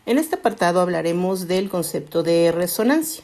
En este apartado hablaremos del concepto de resonancia.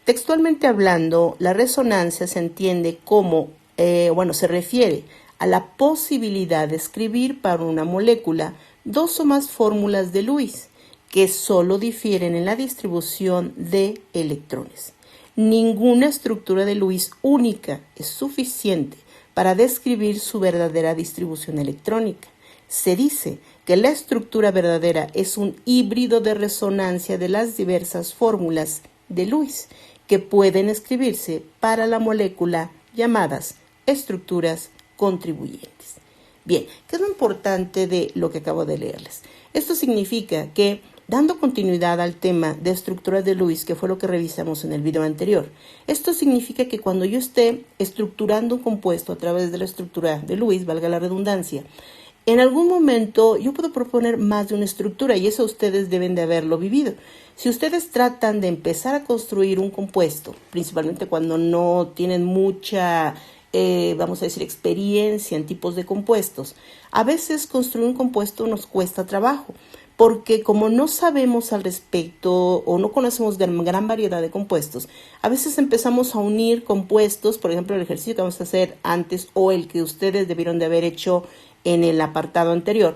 Textualmente hablando, la resonancia se entiende como, se refiere a la posibilidad de escribir para una molécula dos o más fórmulas de Lewis, que solo difieren en la distribución de electrones. Ninguna estructura de Lewis única es suficiente para describir su verdadera distribución electrónica. Se dice que la estructura verdadera es un híbrido de resonancia de las diversas fórmulas de Lewis que pueden escribirse para la molécula llamadas estructuras contribuyentes. Bien, ¿qué es lo importante de lo que acabo de leerles? Esto significa que, dando continuidad al tema de estructuras de Lewis, que fue lo que revisamos en el video anterior, esto significa que cuando yo esté estructurando un compuesto a través de la estructura de Lewis, valga la redundancia, en algún momento yo puedo proponer más de una estructura y eso ustedes deben de haberlo vivido. Si ustedes tratan de empezar a construir un compuesto, principalmente cuando no tienen mucha experiencia en tipos de compuestos, a veces construir un compuesto nos cuesta trabajo, porque como no sabemos al respecto o no conocemos gran variedad de compuestos, a veces empezamos a unir compuestos, por ejemplo, el ejercicio que vamos a hacer antes o el que ustedes debieron de haber hecho en el apartado anterior.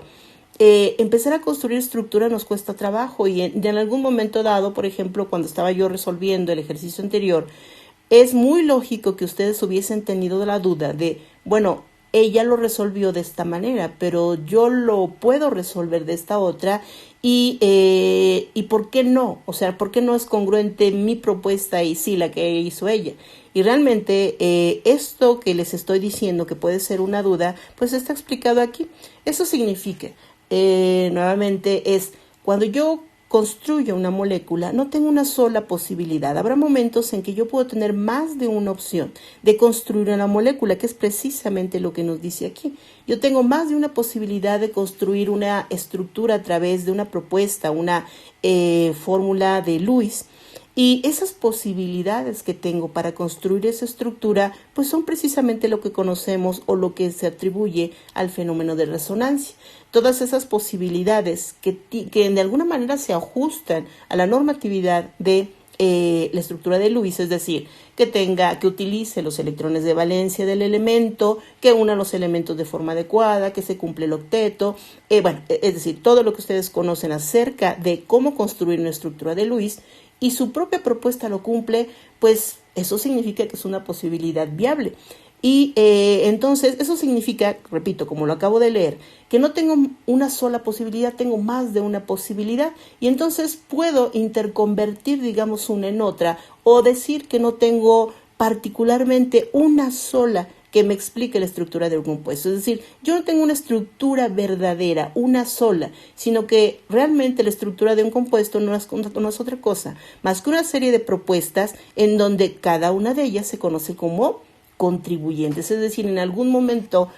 Empezar a construir estructura nos cuesta trabajo y en algún momento dado, por ejemplo, cuando estaba yo resolviendo el ejercicio anterior, es muy lógico que ustedes hubiesen tenido la duda de, ella lo resolvió de esta manera, pero yo lo puedo resolver de esta otra y ¿por qué no? O sea, ¿por qué no es congruente mi propuesta y sí la que hizo ella? Y realmente esto que les estoy diciendo que puede ser una duda, pues está explicado aquí. Eso significa, nuevamente, es cuando yo construyo una molécula, no tengo una sola posibilidad. Habrá momentos en que yo puedo tener más de una opción de construir una molécula, que es precisamente lo que nos dice aquí. Yo tengo más de una posibilidad de construir una estructura a través de una propuesta, una fórmula de Lewis. Y esas posibilidades que tengo para construir esa estructura, pues son precisamente lo que conocemos o lo que se atribuye al fenómeno de resonancia. Todas esas posibilidades que de alguna manera se ajustan a la normatividad de la estructura de Lewis, es decir, que utilice los electrones de valencia del elemento, que una los elementos de forma adecuada, que se cumple el octeto, es decir, todo lo que ustedes conocen acerca de cómo construir una estructura de Lewis y su propia propuesta lo cumple, pues eso significa que es una posibilidad viable. Y entonces eso significa, repito, como lo acabo de leer, que no tengo una sola posibilidad, tengo más de una posibilidad y entonces puedo interconvertir, digamos, una en otra o decir que no tengo particularmente una sola que me explique la estructura de un compuesto. Es decir, yo no tengo una estructura verdadera, una sola, sino que realmente la estructura de un compuesto no es otra cosa, más que una serie de propuestas en donde cada una de ellas se conoce como contribuyentes. Es decir, en algún momento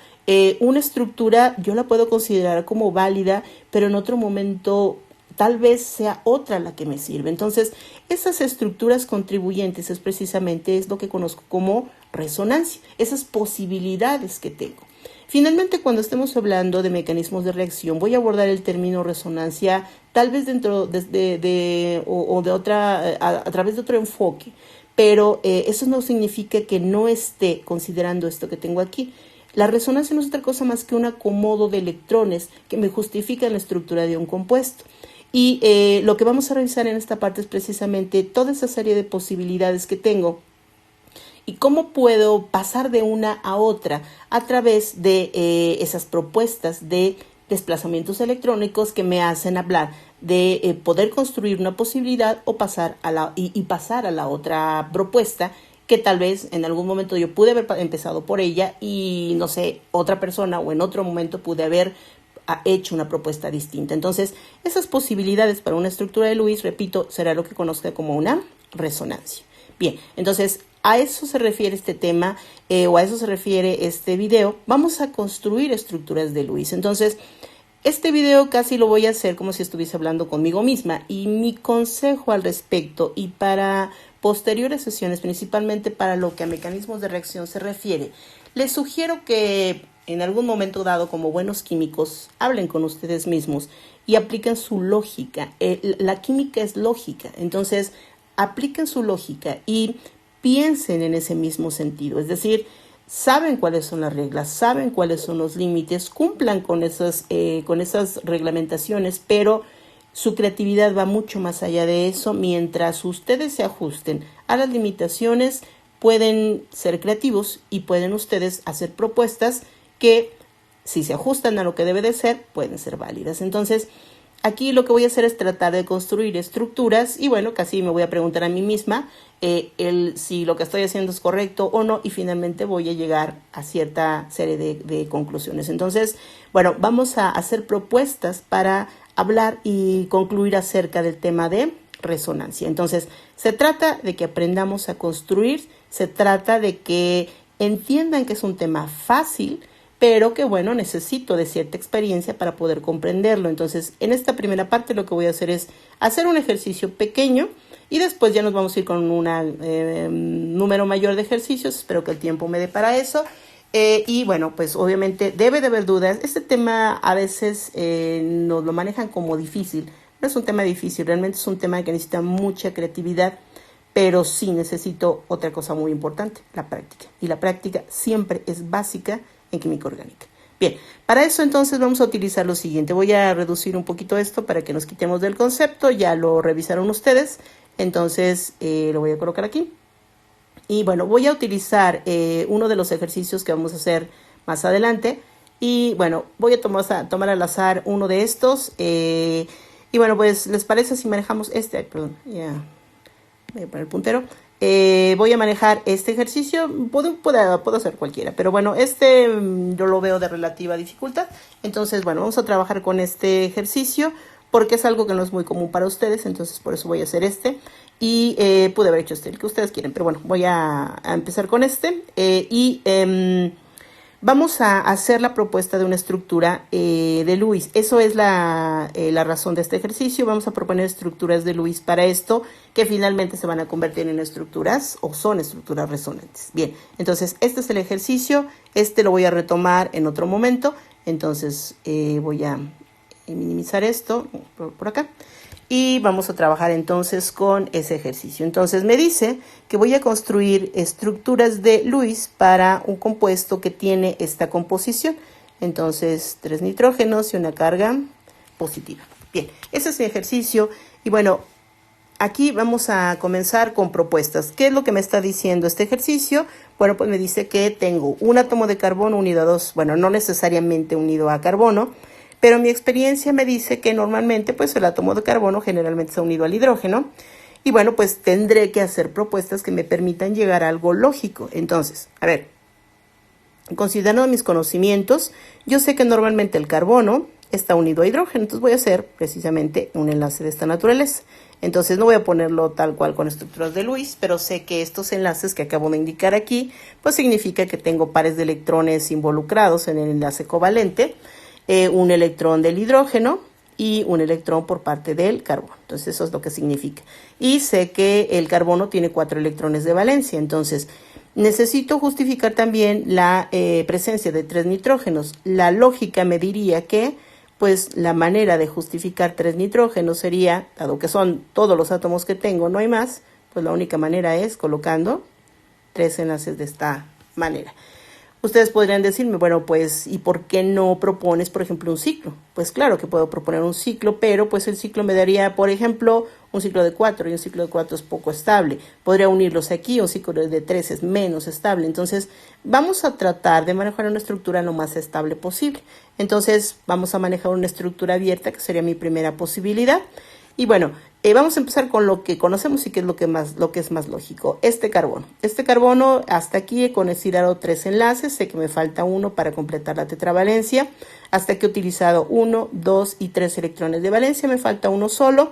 una estructura yo la puedo considerar como válida, pero en otro momento tal vez sea otra la que me sirve. Entonces, esas estructuras contribuyentes es lo que conozco como resonancia, esas posibilidades que tengo. Finalmente, cuando estemos hablando de mecanismos de reacción, voy a abordar el término resonancia tal vez dentro a través de otro enfoque, pero eso no significa que no esté considerando esto que tengo aquí. La resonancia no es otra cosa más que un acomodo de electrones que me justifican la estructura de un compuesto. Y lo que vamos a revisar en esta parte es precisamente toda esa serie de posibilidades que tengo y cómo puedo pasar de una a otra a través de esas propuestas de desplazamientos electrónicos que me hacen hablar de poder construir una posibilidad o pasar a la otra propuesta que tal vez en algún momento yo pude haber empezado por ella y no sé, otra persona o en otro momento pude haber hecho una propuesta distinta. Entonces, esas posibilidades para una estructura de Lewis, repito, será lo que conozca como una resonancia. Bien, entonces a eso se refiere este tema o a eso se refiere este video. Vamos a construir estructuras de Lewis. Entonces, este video casi lo voy a hacer como si estuviese hablando conmigo misma y mi consejo al respecto y para posteriores sesiones, principalmente para lo que a mecanismos de reacción se refiere, les sugiero que en algún momento dado, como buenos químicos, hablen con ustedes mismos y apliquen su lógica. La química es lógica, entonces apliquen su lógica y piensen en ese mismo sentido, es decir, saben cuáles son las reglas, saben cuáles son los límites, cumplan con esas reglamentaciones, pero su creatividad va mucho más allá de eso. Mientras ustedes se ajusten a las limitaciones, pueden ser creativos y pueden ustedes hacer propuestas que, si se ajustan a lo que debe de ser, pueden ser válidas. Entonces, aquí lo que voy a hacer es tratar de construir estructuras y bueno, casi me voy a preguntar a mí misma si lo que estoy haciendo es correcto o no, y finalmente voy a llegar a cierta serie de conclusiones. Entonces, bueno, vamos a hacer propuestas para hablar y concluir acerca del tema de resonancia. Entonces, se trata de que aprendamos a construir, se trata de que entiendan que es un tema fácil, pero que bueno, necesito de cierta experiencia para poder comprenderlo. Entonces, en esta primera parte lo que voy a hacer es hacer un ejercicio pequeño y después ya nos vamos a ir con un número mayor de ejercicios. Espero que el tiempo me dé para eso. Y bueno, pues obviamente debe de haber dudas. Este tema a veces nos lo manejan como difícil. No es un tema difícil, realmente es un tema que necesita mucha creatividad, pero sí necesito otra cosa muy importante, la práctica. Y la práctica siempre es básica en química orgánica. Bien, para eso entonces vamos a utilizar lo siguiente. Voy a reducir un poquito esto para que nos quitemos del concepto. Ya lo revisaron ustedes, entonces lo voy a colocar aquí. Y bueno, voy a utilizar uno de los ejercicios que vamos a hacer más adelante. Y bueno, voy a tomar al azar uno de estos. Y bueno, pues, ¿les parece si manejamos este? Ay, perdón, ya voy a poner el puntero. Voy a manejar este ejercicio. Puedo hacer cualquiera, pero bueno, yo lo veo de relativa dificultad. Entonces, bueno, vamos a trabajar con este ejercicio porque es algo que no es muy común para ustedes. Entonces, por eso voy a hacer este. Y pude haber hecho el que ustedes quieren, pero bueno, voy a empezar con este. Vamos a hacer la propuesta de una estructura de Lewis. Eso es la razón de este ejercicio. Vamos a proponer estructuras de Lewis para esto, que finalmente se van a convertir en estructuras o son estructuras resonantes. Bien, entonces este es el ejercicio. Este lo voy a retomar en otro momento. Entonces voy a minimizar esto por acá. Y vamos a trabajar entonces con ese ejercicio. Entonces me dice que voy a construir estructuras de Lewis para un compuesto que tiene esta composición. Entonces 3 nitrógenos y una carga positiva. Bien, ese es mi ejercicio. Y bueno, aquí vamos a comenzar con propuestas. ¿Qué es lo que me está diciendo este ejercicio? Bueno, pues me dice que tengo un átomo de carbono unido a dos, bueno, no necesariamente unido a carbono, pero mi experiencia me dice que normalmente pues el átomo de carbono generalmente está unido al hidrógeno. Y bueno, pues tendré que hacer propuestas que me permitan llegar a algo lógico. Entonces, a ver, considerando mis conocimientos, yo sé que normalmente el carbono está unido a hidrógeno. Entonces voy a hacer precisamente un enlace de esta naturaleza. Entonces no voy a ponerlo tal cual con estructuras de Lewis, pero sé que estos enlaces que acabo de indicar aquí, pues significa que tengo pares de electrones involucrados en el enlace covalente. Un electrón del hidrógeno y un electrón por parte del carbono. Entonces eso es lo que significa. Y sé que el carbono tiene 4 electrones de valencia. Entonces necesito justificar también la presencia de 3 nitrógenos. La lógica me diría que pues la manera de justificar 3 nitrógenos sería, dado que son todos los átomos que tengo, no hay más, pues la única manera es colocando 3 enlaces de esta manera. Ustedes podrían decirme, bueno, pues, ¿y por qué no propones, por ejemplo, un ciclo? Pues claro que puedo proponer un ciclo, pero pues el ciclo me daría, por ejemplo, un ciclo de 4, y un ciclo de 4 es poco estable. Podría unirlos aquí, un ciclo de 3 es menos estable. Entonces, vamos a tratar de manejar una estructura lo más estable posible. Entonces, vamos a manejar una estructura abierta, que sería mi primera posibilidad. Y bueno, vamos a empezar con lo que conocemos y que es lo que es más lógico. Este carbono, hasta aquí he considerado 3 enlaces, sé que me falta uno para completar la tetravalencia. Hasta aquí he utilizado 1, 2 y 3 electrones de valencia, me falta uno solo.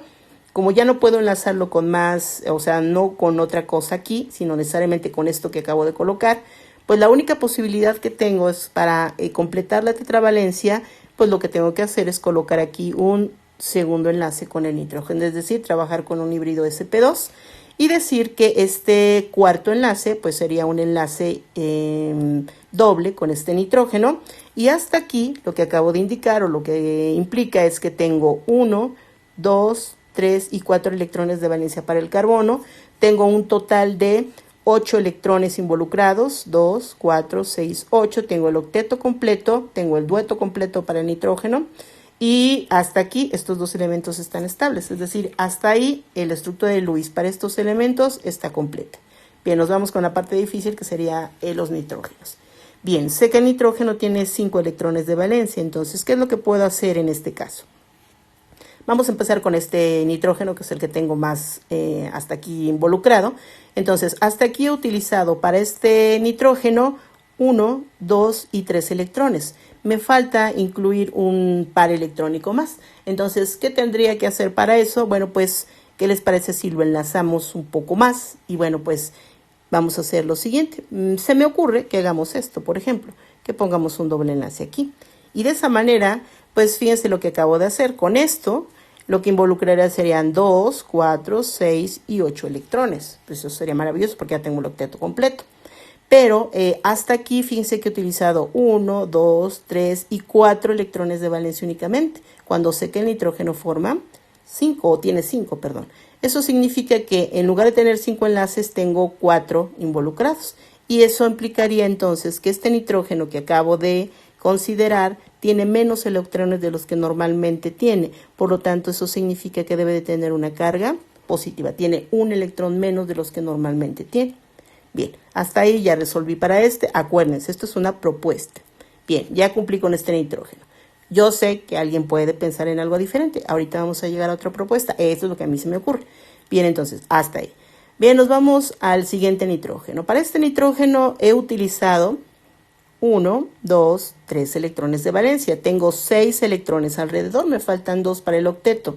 Como ya no puedo enlazarlo con más, o sea, no con otra cosa aquí, sino necesariamente con esto que acabo de colocar, pues la única posibilidad que tengo es para completar la tetravalencia, pues lo que tengo que hacer es colocar aquí un segundo enlace con el nitrógeno, es decir, trabajar con un híbrido sp2 y decir que este cuarto enlace pues sería un enlace doble con este nitrógeno. Y hasta aquí lo que acabo de indicar o lo que implica es que tengo 1, 2, 3 y 4 electrones de valencia para el carbono. Tengo un total de 8 electrones involucrados, 2, 4, 6, 8. Tengo el octeto completo, tengo el dueto completo para el nitrógeno. Y hasta aquí estos dos elementos están estables, es decir, hasta ahí la estructura de Lewis para estos elementos está completa. Bien, nos vamos con la parte difícil que sería los nitrógenos. Bien, sé que el nitrógeno tiene 5 electrones de valencia, entonces, ¿qué es lo que puedo hacer en este caso? Vamos a empezar con este nitrógeno, que es el que tengo más hasta aquí involucrado. Entonces, hasta aquí he utilizado para este nitrógeno 1, 2 y 3 electrones. Me falta incluir un par electrónico más. Entonces, ¿qué tendría que hacer para eso? Bueno, pues, ¿qué les parece si lo enlazamos un poco más? Y bueno, pues, vamos a hacer lo siguiente. Se me ocurre que hagamos esto, por ejemplo, que pongamos un doble enlace aquí. Y de esa manera, pues, fíjense lo que acabo de hacer. Con esto, lo que involucraría serían 2, 4, 6 y 8 electrones. Pues eso sería maravilloso porque ya tengo el octeto completo. Pero hasta aquí, fíjense que he utilizado 1, 2, 3 y 4 electrones de valencia únicamente. Cuando sé que el nitrógeno forma 5, o tiene 5, perdón. Eso significa que en lugar de tener 5 enlaces, tengo 4 involucrados. Y eso implicaría entonces que este nitrógeno que acabo de considerar tiene menos electrones de los que normalmente tiene. Por lo tanto, eso significa que debe de tener una carga positiva. Tiene un electrón menos de los que normalmente tiene. Bien, hasta ahí ya resolví para este. Acuérdense, esto es una propuesta. Bien, ya cumplí con este nitrógeno. Yo sé que alguien puede pensar en algo diferente. Ahorita vamos a llegar a otra propuesta. Esto es lo que a mí se me ocurre. Bien, entonces, hasta ahí. Bien, nos vamos al siguiente nitrógeno. Para este nitrógeno he utilizado 1, 2, 3 electrones de valencia. Tengo 6 electrones alrededor. Me faltan 2 para el octeto.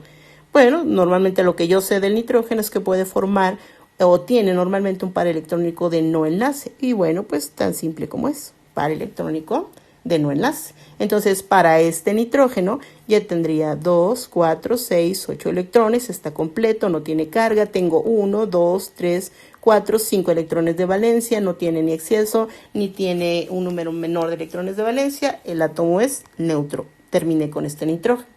Bueno, normalmente lo que yo sé del nitrógeno es que puede formar o tiene normalmente un par electrónico de no enlace. Y bueno, pues tan simple como es. Par electrónico de no enlace. Entonces, para este nitrógeno ya tendría 2, 4, 6, 8 electrones. Está completo, no tiene carga. Tengo 1, 2, 3, 4, 5 electrones de valencia. No tiene ni exceso, ni tiene un número menor de electrones de valencia. El átomo es neutro. Terminé con este nitrógeno.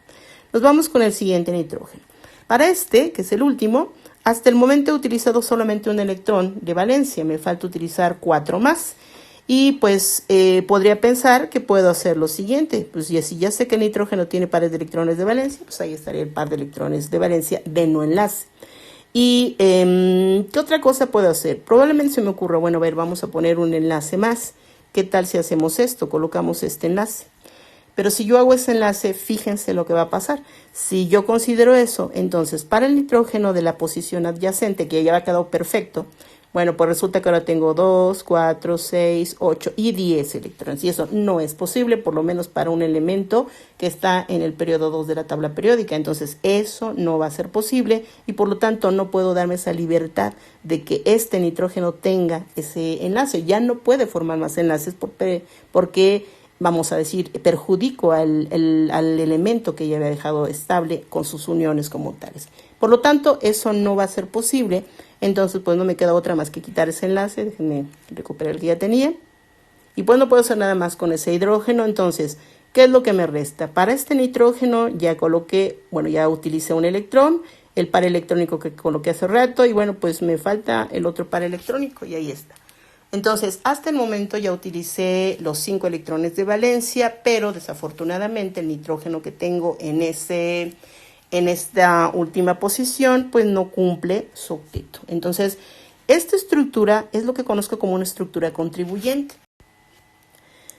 Nos vamos con el siguiente nitrógeno. Para este, que es el último, hasta el momento he utilizado solamente un electrón de valencia. Me falta utilizar 4 más. Y pues podría pensar que puedo hacer lo siguiente. Pues y si ya sé que el nitrógeno tiene pares de electrones de valencia, pues ahí estaría el par de electrones de valencia de no enlace. Y ¿qué otra cosa puedo hacer? Probablemente se me ocurra, bueno, a ver, vamos a poner un enlace más. ¿Qué tal si hacemos esto? Colocamos este enlace. Pero si yo hago ese enlace, fíjense lo que va a pasar. Si yo considero eso, entonces para el nitrógeno de la posición adyacente, que ya ha quedado perfecto, bueno, pues resulta que ahora tengo 2, 4, 6, 8 y 10 electrones. Y eso no es posible, por lo menos para un elemento que está en el periodo 2 de la tabla periódica. Entonces eso no va a ser posible y por lo tanto no puedo darme esa libertad de que este nitrógeno tenga ese enlace. Ya no puede formar más enlaces porque vamos a decir, perjudico al elemento que ya había dejado estable con sus uniones como tales. Por lo tanto, eso no va a ser posible. Entonces, pues no me queda otra más que quitar ese enlace. Déjenme recuperar el que ya tenía. Y pues no puedo hacer nada más con ese hidrógeno. Entonces, ¿qué es lo que me resta? Para este nitrógeno ya coloqué, bueno, ya utilicé un electrón, el par electrónico que coloqué hace rato. Y bueno, pues me falta el otro par electrónico y ahí está. Entonces, hasta el momento ya utilicé los 5 electrones de valencia, pero desafortunadamente el nitrógeno que tengo en esta última posición, pues no cumple su octeto. Entonces, esta estructura es lo que conozco como una estructura contribuyente.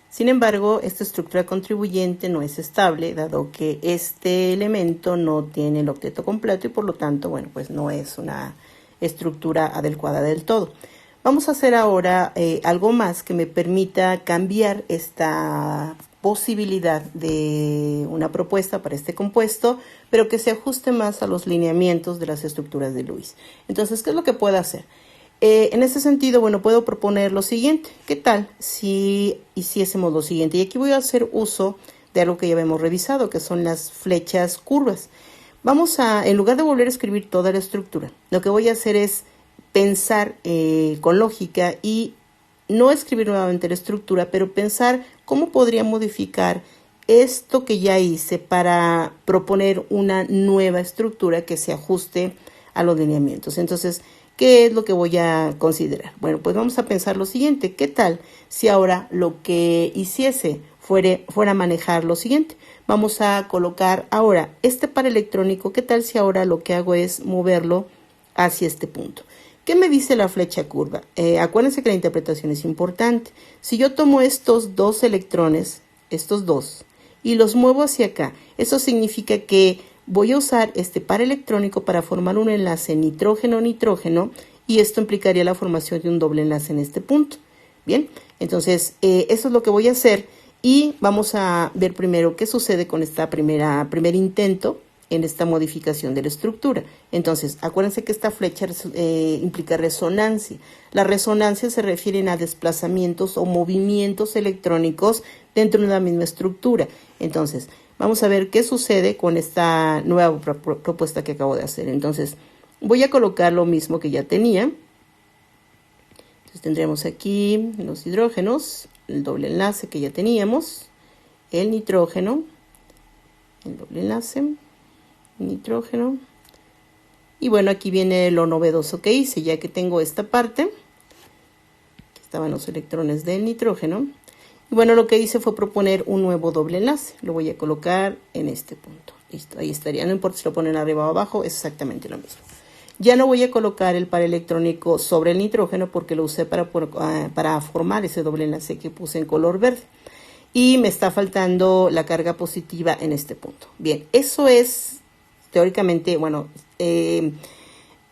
Sin embargo, esta estructura contribuyente no es estable, dado que este elemento no tiene el octeto completo y por lo tanto, bueno, pues no es una estructura adecuada del todo. Vamos a hacer ahora algo más que me permita cambiar esta posibilidad de una propuesta para este compuesto, pero que se ajuste más a los lineamientos de las estructuras de Lewis. Entonces, ¿qué es lo que puedo hacer? En ese sentido, bueno, puedo proponer lo siguiente. ¿Qué tal si hiciésemos lo siguiente? Y aquí voy a hacer uso de algo que ya hemos revisado, que son las flechas curvas. Vamos a, en lugar de volver a escribir toda la estructura, lo que voy a hacer es pensar con lógica y no escribir nuevamente la estructura, pero pensar ¿cómo podría modificar esto que ya hice para proponer una nueva estructura que se ajuste a los lineamientos? Entonces, ¿qué es lo que voy a considerar? Bueno, pues vamos a pensar lo siguiente. ¿Qué tal si ahora lo que hiciese fuera manejar lo siguiente? Vamos a colocar ahora este par electrónico. ¿Qué tal si ahora lo que hago es moverlo hacia este punto? ¿Qué me dice la flecha curva? Acuérdense que la interpretación es importante. Si yo tomo estos dos electrones, estos dos, y los muevo hacia acá, eso significa que voy a usar este par electrónico para formar un enlace nitrógeno-nitrógeno, y esto implicaría la formación de un doble enlace en este punto. Bien, entonces eso es lo que voy a hacer, y vamos a ver primero qué sucede con esta primer intento en esta modificación de la estructura. Entonces, acuérdense que esta flecha implica resonancia. Las resonancias se refieren a desplazamientos o movimientos electrónicos dentro de la misma estructura. Entonces, vamos a ver qué sucede con esta nueva propuesta que acabo de hacer. Entonces, voy a colocar lo mismo que ya tenía. Entonces, tendremos aquí los hidrógenos, el doble enlace que ya teníamos, el nitrógeno, el doble enlace, nitrógeno. Y bueno, aquí viene lo novedoso que hice, ya que tengo esta parte, que estaban los electrones del nitrógeno. Y bueno, lo que hice fue proponer un nuevo doble enlace. Lo voy a colocar en este punto. Listo, ahí estaría. No importa si lo ponen arriba o abajo, es exactamente lo mismo. Ya no voy a colocar el par electrónico sobre el nitrógeno porque lo usé para formar ese doble enlace que puse en color verde. Y me está faltando la carga positiva en este punto. Bien, eso es teóricamente, bueno,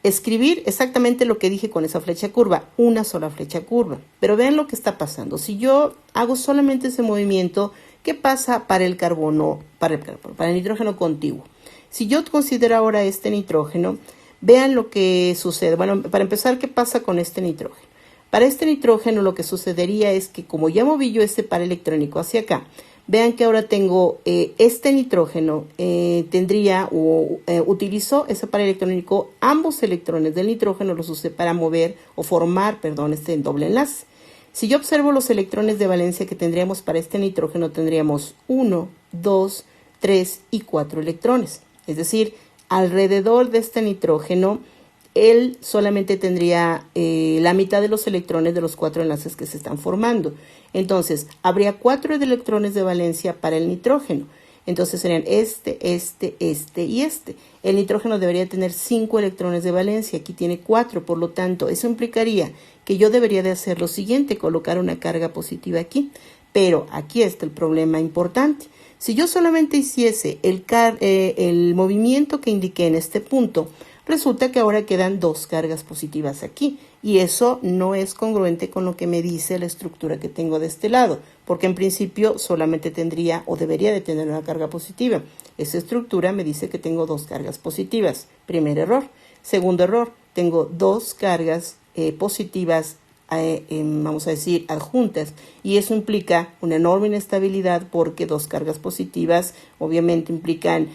escribir exactamente lo que dije con esa flecha curva, una sola flecha curva. Pero vean lo que está pasando. Si yo hago solamente ese movimiento, ¿qué pasa para el carbono, para el nitrógeno contiguo? Si yo considero ahora este nitrógeno, vean lo que sucede. Bueno, para empezar, ¿qué pasa con este nitrógeno? Para este nitrógeno lo que sucedería es que como ya moví yo este par electrónico hacia acá, vean que ahora tengo este nitrógeno, utilizó ese par electrónico, ambos electrones del nitrógeno los usé para mover o formar, este doble enlace. Si yo observo los electrones de valencia que tendríamos para este nitrógeno, tendríamos 1, 2, 3 y 4 electrones. Es decir, alrededor de este nitrógeno, él solamente tendría la mitad de los electrones de los 4 enlaces que se están formando. Entonces, habría 4 electrones de valencia para el nitrógeno. Entonces serían este y este. El nitrógeno debería tener 5 electrones de valencia. Aquí tiene 4. Por lo tanto, eso implicaría que yo debería de hacer lo siguiente, colocar una carga positiva aquí. Pero aquí está el problema importante. Si yo solamente hiciese el movimiento que indiqué en este punto, resulta que ahora quedan 2 cargas positivas aquí, y eso no es congruente con lo que me dice la estructura que tengo de este lado, porque en principio solamente tendría o debería de tener una carga positiva. Esta estructura me dice que tengo 2 cargas positivas. Primer error. Segundo error, tengo 2 cargas positivas, vamos a decir, adjuntas, y eso implica una enorme inestabilidad porque 2 cargas positivas obviamente implican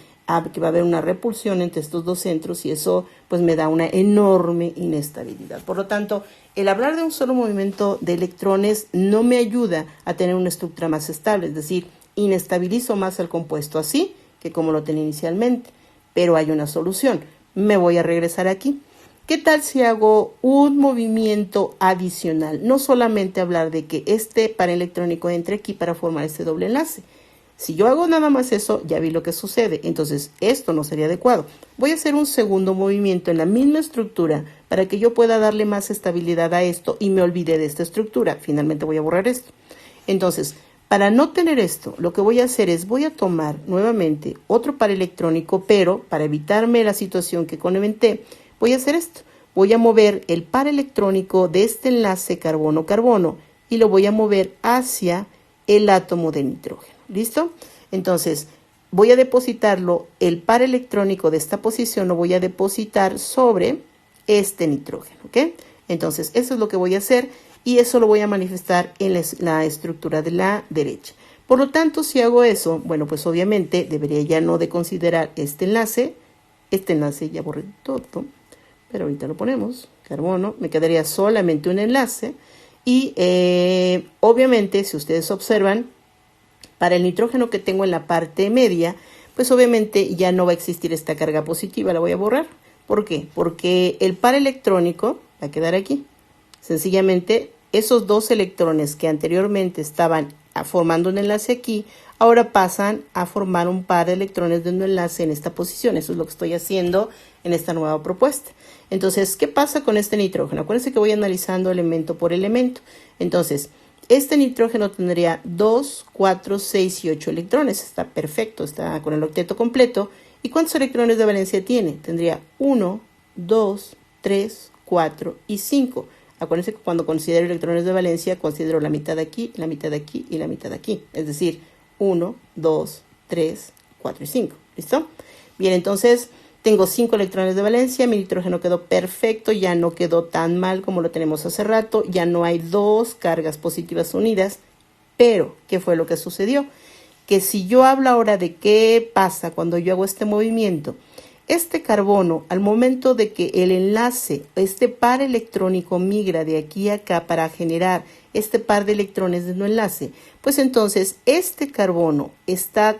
que va a haber una repulsión entre estos dos centros, y eso pues me da una enorme inestabilidad. Por lo tanto, el hablar de un solo movimiento de electrones no me ayuda a tener una estructura más estable, es decir, inestabilizo más el compuesto así que como lo tenía inicialmente. Pero hay una solución. Me voy a regresar aquí. ¿Qué tal si hago un movimiento adicional? No solamente hablar de que este par electrónico entre aquí para formar este doble enlace. Si yo hago nada más eso, ya vi lo que sucede. Entonces, esto no sería adecuado. Voy a hacer un segundo movimiento en la misma estructura para que yo pueda darle más estabilidad a esto y me olvide de esta estructura. Finalmente voy a borrar esto. Entonces, para no tener esto, lo que voy a hacer es, voy a tomar nuevamente otro par electrónico, pero para evitarme la situación que comenté, voy a hacer esto. Voy a mover el par electrónico de este enlace carbono-carbono y lo voy a mover hacia el átomo de nitrógeno. ¿Listo? Entonces, voy a depositarlo, el par electrónico de esta posición lo voy a depositar sobre este nitrógeno, ¿ok? Entonces, eso es lo que voy a hacer y eso lo voy a manifestar en la estructura de la derecha. Por lo tanto, si hago eso, bueno, pues obviamente debería ya no de considerar este enlace ya borré todo, pero ahorita lo ponemos, carbono, me quedaría solamente un enlace y obviamente, si ustedes observan, Para el nitrógeno que tengo en la parte media, pues obviamente ya no va a existir esta carga positiva, la voy a borrar. ¿Por qué? Porque el par electrónico va a quedar aquí. Sencillamente, esos dos electrones que anteriormente estaban formando un enlace aquí, ahora pasan a formar un par de electrones de un enlace en esta posición. Eso es lo que estoy haciendo en esta nueva propuesta. Entonces, ¿qué pasa con este nitrógeno? Acuérdense que voy analizando elemento por elemento. Entonces, este nitrógeno tendría 2, 4, 6 y 8 electrones. Está perfecto, está con el octeto completo. ¿Y cuántos electrones de valencia tiene? Tendría 1, 2, 3, 4 y 5. Acuérdense que cuando considero electrones de valencia, considero la mitad de aquí, la mitad de aquí y la mitad de aquí. Es decir, 1, 2, 3, 4 y 5. ¿Listo? Bien, entonces tengo 5 electrones de valencia, mi nitrógeno quedó perfecto, ya no quedó tan mal como lo tenemos hace rato, ya no hay dos cargas positivas unidas, pero ¿qué fue lo que sucedió? Que si yo hablo ahora de qué pasa cuando yo hago este movimiento, este carbono, al momento de que el enlace, este par electrónico migra de aquí a acá para generar este par de electrones de no enlace, pues entonces este carbono está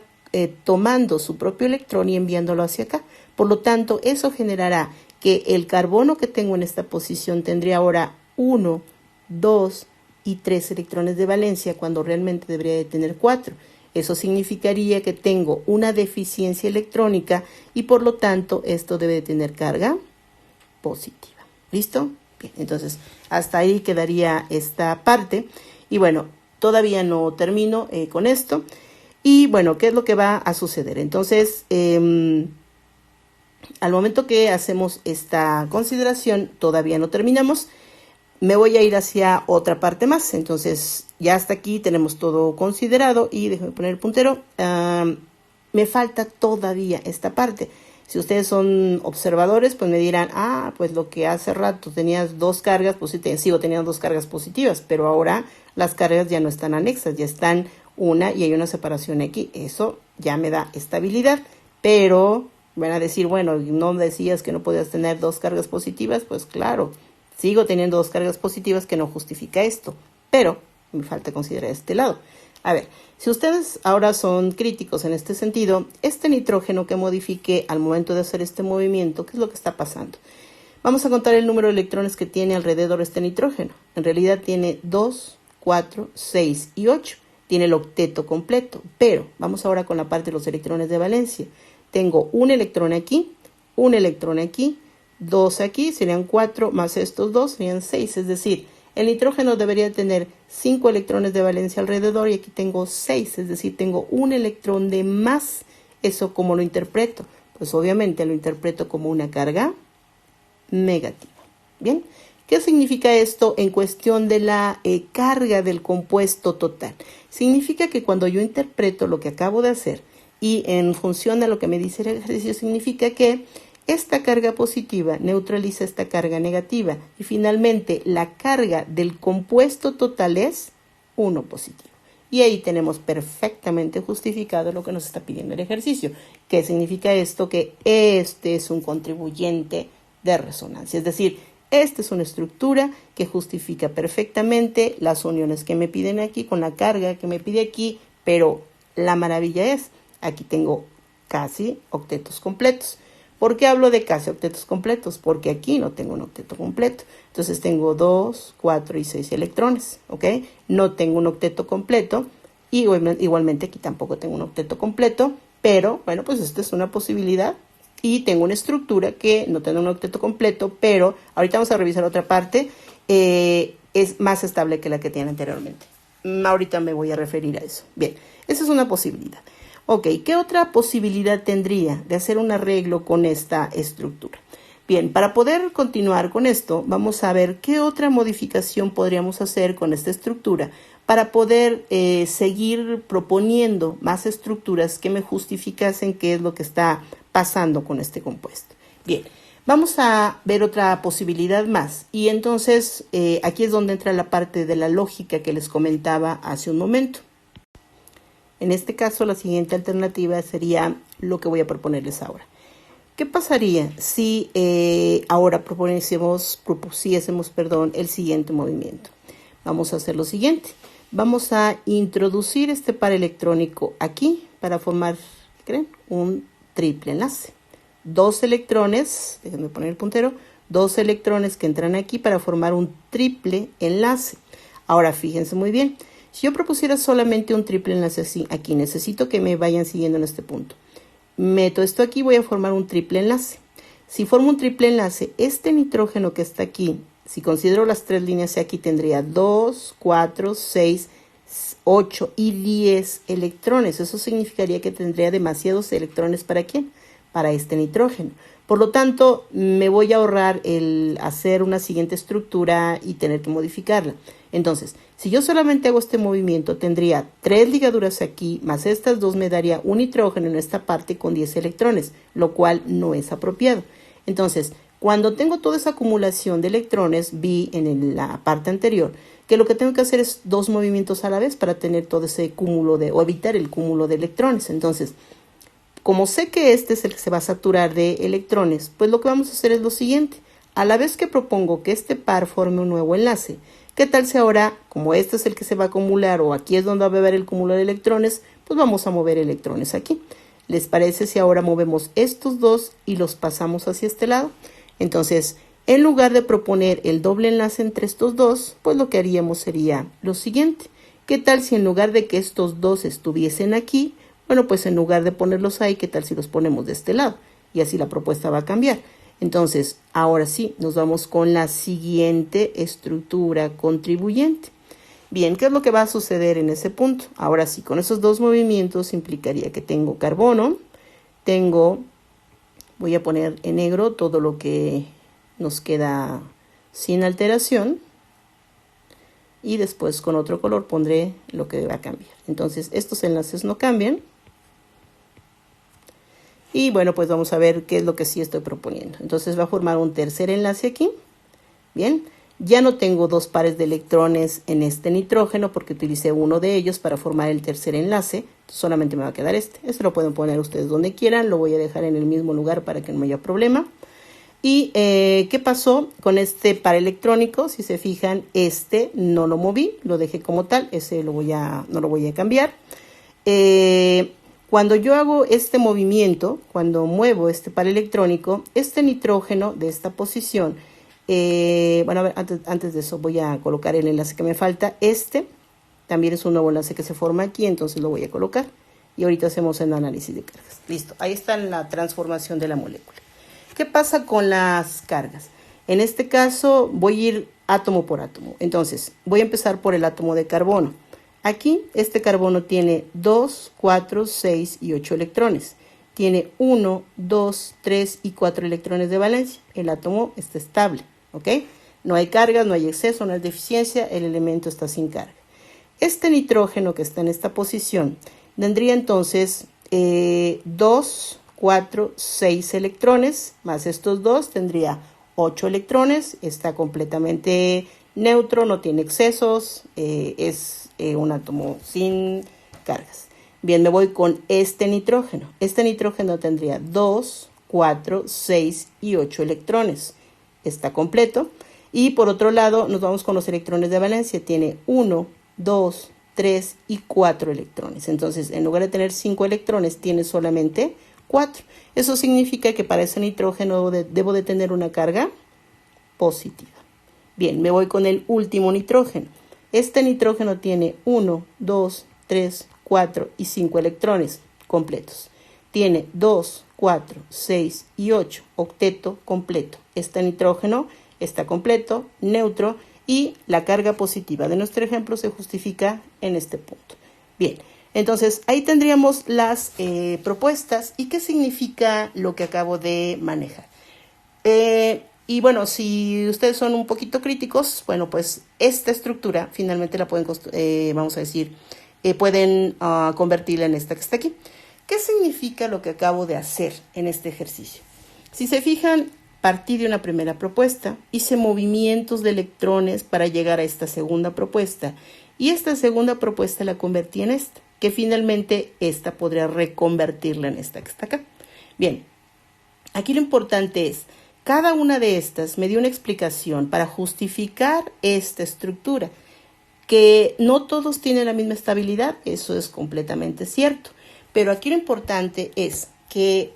tomando su propio electrón y enviándolo hacia acá. Por lo tanto, eso generará que el carbono que tengo en esta posición tendría ahora 1, 2 y 3 electrones de valencia cuando realmente debería de tener 4. Eso significaría que tengo una deficiencia electrónica y por lo tanto esto debe de tener carga positiva. ¿Listo? Bien, entonces hasta ahí quedaría esta parte. Y bueno, todavía no termino con esto. Y bueno, ¿qué es lo que va a suceder? Entonces, al momento que hacemos esta consideración, todavía no terminamos. Me voy a ir hacia otra parte más. Entonces, ya hasta aquí tenemos todo considerado. Y déjenme poner el puntero. Me falta todavía esta parte. Si ustedes son observadores, pues me dirán, pues lo que hace rato tenías dos cargas, pues sí, sigo teniendo dos cargas positivas, pero ahora las cargas ya no están anexas, ya están una y hay una separación aquí. Eso ya me da estabilidad, pero van a decir, bueno, ¿no decías que no podías tener dos cargas positivas? Pues claro, sigo teniendo dos cargas positivas que no justifica esto, pero me falta considerar este lado. A ver, si ustedes ahora son críticos en este sentido, este nitrógeno que modifiqué al momento de hacer este movimiento, ¿qué es lo que está pasando? Vamos a contar el número de electrones que tiene alrededor este nitrógeno. En realidad tiene 2, 4, 6 y 8. Tiene el octeto completo, pero vamos ahora con la parte de los electrones de valencia. Tengo un electrón aquí, dos aquí, serían 4 más estos dos, serían 6, es decir, el nitrógeno debería tener 5 electrones de valencia alrededor y aquí tengo 6, es decir, tengo un electrón de más. ¿Eso cómo lo interpreto? Pues obviamente lo interpreto como una carga negativa. ¿Bien? ¿Qué significa esto en cuestión de la carga del compuesto total? Significa que cuando yo interpreto lo que acabo de hacer y en función de lo que me dice el ejercicio, significa que esta carga positiva neutraliza esta carga negativa y finalmente la carga del compuesto total es 1 positivo. Y ahí tenemos perfectamente justificado lo que nos está pidiendo el ejercicio. ¿Qué significa esto? Que este es un contribuyente de resonancia, es decir, esta es una estructura que justifica perfectamente las uniones que me piden aquí con la carga que me pide aquí, pero la maravilla es, aquí tengo casi octetos completos. ¿Por qué hablo de casi octetos completos? Porque aquí no tengo un octeto completo. Entonces tengo 2, 4 y 6 electrones, ¿ok? No tengo un octeto completo y igualmente aquí tampoco tengo un octeto completo, pero bueno, pues esta es una posibilidad. Y tengo una estructura que no tiene un octeto completo, pero ahorita vamos a revisar otra parte, es más estable que la que tiene anteriormente. Ahorita me voy a referir a eso. Bien, esa es una posibilidad. Ok, ¿qué otra posibilidad tendría de hacer un arreglo con esta estructura? Bien, para poder continuar con esto, vamos a ver qué otra modificación podríamos hacer con esta estructura para poder seguir proponiendo más estructuras que me justificasen qué es lo que está pasando con este compuesto. Bien, vamos a ver otra posibilidad más y entonces aquí es donde entra la parte de la lógica que les comentaba hace un momento. En este caso, la siguiente alternativa sería lo que voy a proponerles ahora. ¿Qué pasaría si ahora propusiésemos el siguiente movimiento? Vamos a hacer lo siguiente. vamos a introducir este par electrónico aquí para formar, ¿qué creen? Un triple enlace. Dos electrones, déjenme poner el puntero, dos electrones que entran aquí para formar un triple enlace. Ahora fíjense muy bien, si yo propusiera solamente un triple enlace así, aquí necesito que me vayan siguiendo en este punto. Meto esto aquí, voy a formar un triple enlace. Si formo un triple enlace, este nitrógeno que está aquí, si considero las tres líneas aquí, tendría 2, 4, 6, 8 y 10 electrones. Eso significaría que tendría demasiados electrones. ¿Para quién? Para este nitrógeno. Por lo tanto, me voy a ahorrar el hacer una siguiente estructura y tener que modificarla. Entonces, si yo solamente hago este movimiento, tendría 3 ligaduras aquí, más estas dos me daría un nitrógeno en esta parte con 10 electrones, lo cual no es apropiado. Entonces, cuando tengo toda esa acumulación de electrones, vi en la parte anterior que lo que tengo que hacer es 2 movimientos a la vez para tener todo ese cúmulo o evitar el cúmulo de electrones. Entonces, como sé que este es el que se va a saturar de electrones, pues lo que vamos a hacer es lo siguiente. A la vez que propongo que este par forme un nuevo enlace, ¿qué tal si ahora, como este es el que se va a acumular o aquí es donde va a haber el cúmulo de electrones, pues vamos a mover electrones aquí? ¿Les parece si ahora movemos estos dos y los pasamos hacia este lado? Entonces, en lugar de proponer el doble enlace entre estos dos, pues lo que haríamos sería lo siguiente. ¿Qué tal si en lugar de que estos dos estuviesen aquí, bueno, pues en lugar de ponerlos ahí, ¿qué tal si los ponemos de este lado? Y así la propuesta va a cambiar. Entonces, ahora sí, nos vamos con la siguiente estructura contribuyente. Bien, ¿qué es lo que va a suceder en ese punto? Ahora sí, con esos dos movimientos implicaría que tengo carbono, voy a poner en negro todo lo que nos queda sin alteración y después con otro color pondré lo que va a cambiar. Entonces, estos enlaces no cambian. Y bueno, pues vamos a ver qué es lo que sí estoy proponiendo. Entonces va a formar un tercer enlace aquí. Bien, ya no tengo dos pares de electrones en este nitrógeno porque utilicé uno de ellos para formar el tercer enlace. Solamente me va a quedar este. Este lo pueden poner ustedes donde quieran. Lo voy a dejar en el mismo lugar para que no haya problema. ¿Y qué pasó con este par electrónico? Si se fijan, este no lo moví. Lo dejé como tal. Ese no lo voy a cambiar. Cuando yo hago este movimiento, cuando muevo este par electrónico, este nitrógeno de esta posición, bueno, a ver, antes de eso voy a colocar el enlace que me falta. Este también es un nuevo enlace que se forma aquí, entonces lo voy a colocar. Y ahorita hacemos el análisis de cargas. Listo, ahí está la transformación de la molécula. ¿Qué pasa con las cargas? En este caso voy a ir átomo por átomo. Entonces, voy a empezar por el átomo de carbono. Aquí este carbono tiene 2, 4, 6 y 8 electrones. Tiene 1, 2, 3 y 4 electrones de valencia. El átomo está estable, ¿ok? No hay cargas, no hay exceso, no hay deficiencia, el elemento está sin carga. Este nitrógeno que está en esta posición tendría entonces 2, 4, 6 electrones, más estos dos tendría 8 electrones, está completamente neutro, no tiene excesos, es un átomo sin cargas. Bien, me voy con este nitrógeno. Este nitrógeno tendría 2, 4, 6 y 8 electrones. Está completo. Y por otro lado, nos vamos con los electrones de valencia. Tiene 1, 2, 3 y 4 electrones. Entonces, en lugar de tener 5 electrones, tiene solamente 4. Eso significa que para ese nitrógeno debo de tener una carga positiva. Bien, me voy con el último nitrógeno. Este nitrógeno tiene 1, 2, 3, 4 y 5 electrones completos. Tiene 2, 4, 6 y 8, octeto completo. Este nitrógeno está completo, neutro y la carga positiva de nuestro ejemplo se justifica en este punto. Bien, entonces ahí tendríamos las propuestas y qué significa lo que acabo de manejar. Y bueno, si ustedes son un poquito críticos, bueno, pues esta estructura finalmente la pueden, vamos a decir, pueden convertirla en esta que está aquí. ¿Qué significa lo que acabo de hacer en este ejercicio? Si se fijan, partí de una primera propuesta, hice movimientos de electrones para llegar a esta segunda propuesta y esta segunda propuesta la convertí en esta, que finalmente esta podría reconvertirla en esta que está acá. Bien, aquí lo importante es, cada una de estas me dio una explicación para justificar esta estructura. Que no todos tienen la misma estabilidad, eso es completamente cierto. Pero aquí lo importante es que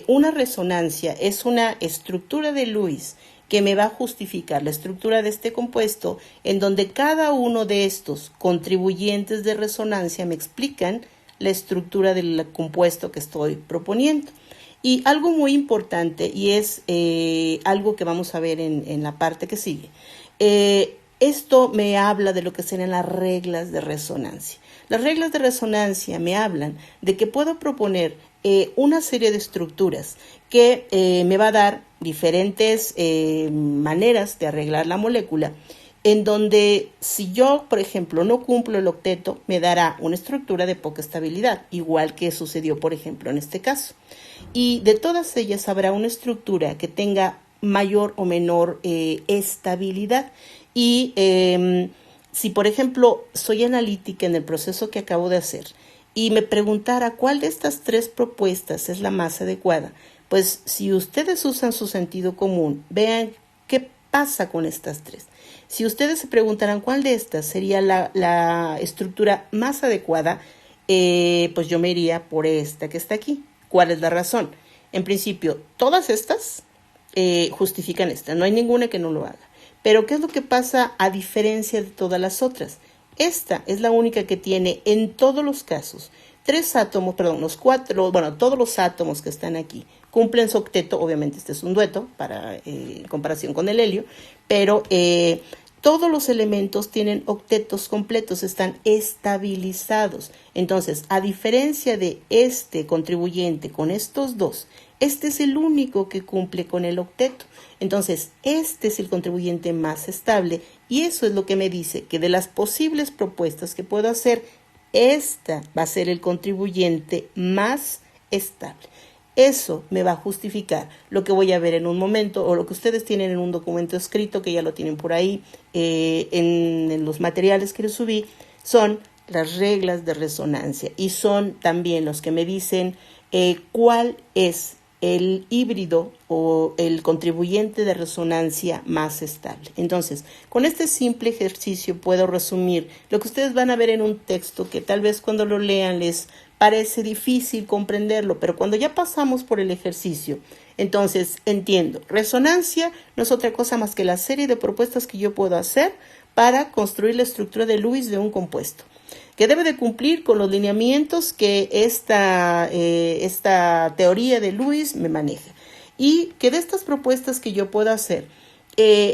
una resonancia es una estructura de Lewis que me va a justificar la estructura de este compuesto, en donde cada uno de estos contribuyentes de resonancia me explican la estructura del compuesto que estoy proponiendo. Y algo muy importante, y es algo que vamos a ver en la parte que sigue, esto me habla de lo que serían las reglas de resonancia. Las reglas de resonancia me hablan de que puedo proponer una serie de estructuras que me va a dar diferentes maneras de arreglar la molécula, en donde si yo, por ejemplo, no cumplo el octeto, me dará una estructura de poca estabilidad, igual que sucedió, por ejemplo, en este caso. Y de todas ellas habrá una estructura que tenga mayor o menor estabilidad. Y si, por ejemplo, soy analítica en el proceso que acabo de hacer y me preguntara cuál de estas tres propuestas es la más adecuada, pues si ustedes usan su sentido común, vean qué pasa con estas tres. Si ustedes se preguntaran cuál de estas sería la estructura más adecuada, pues yo me iría por esta que está aquí. ¿Cuál es la razón? En principio, todas estas justifican esta. No hay ninguna que no lo haga. Pero ¿qué es lo que pasa a diferencia de todas las otras? Esta es la única que tiene en todos los casos todos los átomos que están aquí cumplen su octeto. Obviamente este es un dueto en comparación con el helio, pero todos los elementos tienen octetos completos, están estabilizados. Entonces, a diferencia de este contribuyente con estos dos, este es el único que cumple con el octeto. Entonces, este es el contribuyente más estable y eso es lo que me dice que de las posibles propuestas que puedo hacer, esta va a ser el contribuyente más estable. Eso me va a justificar lo que voy a ver en un momento o lo que ustedes tienen en un documento escrito, que ya lo tienen por ahí en los materiales que les subí, son las reglas de resonancia y son también los que me dicen cuál es el híbrido o el contribuyente de resonancia más estable. Entonces, con este simple ejercicio puedo resumir lo que ustedes van a ver en un texto que tal vez cuando lo lean les parece difícil comprenderlo, pero cuando ya pasamos por el ejercicio, entonces entiendo. Resonancia no es otra cosa más que la serie de propuestas que yo puedo hacer para construir la estructura de Lewis de un compuesto, que debe de cumplir con los lineamientos que esta teoría de Lewis me maneja. Y que de estas propuestas que yo puedo hacer,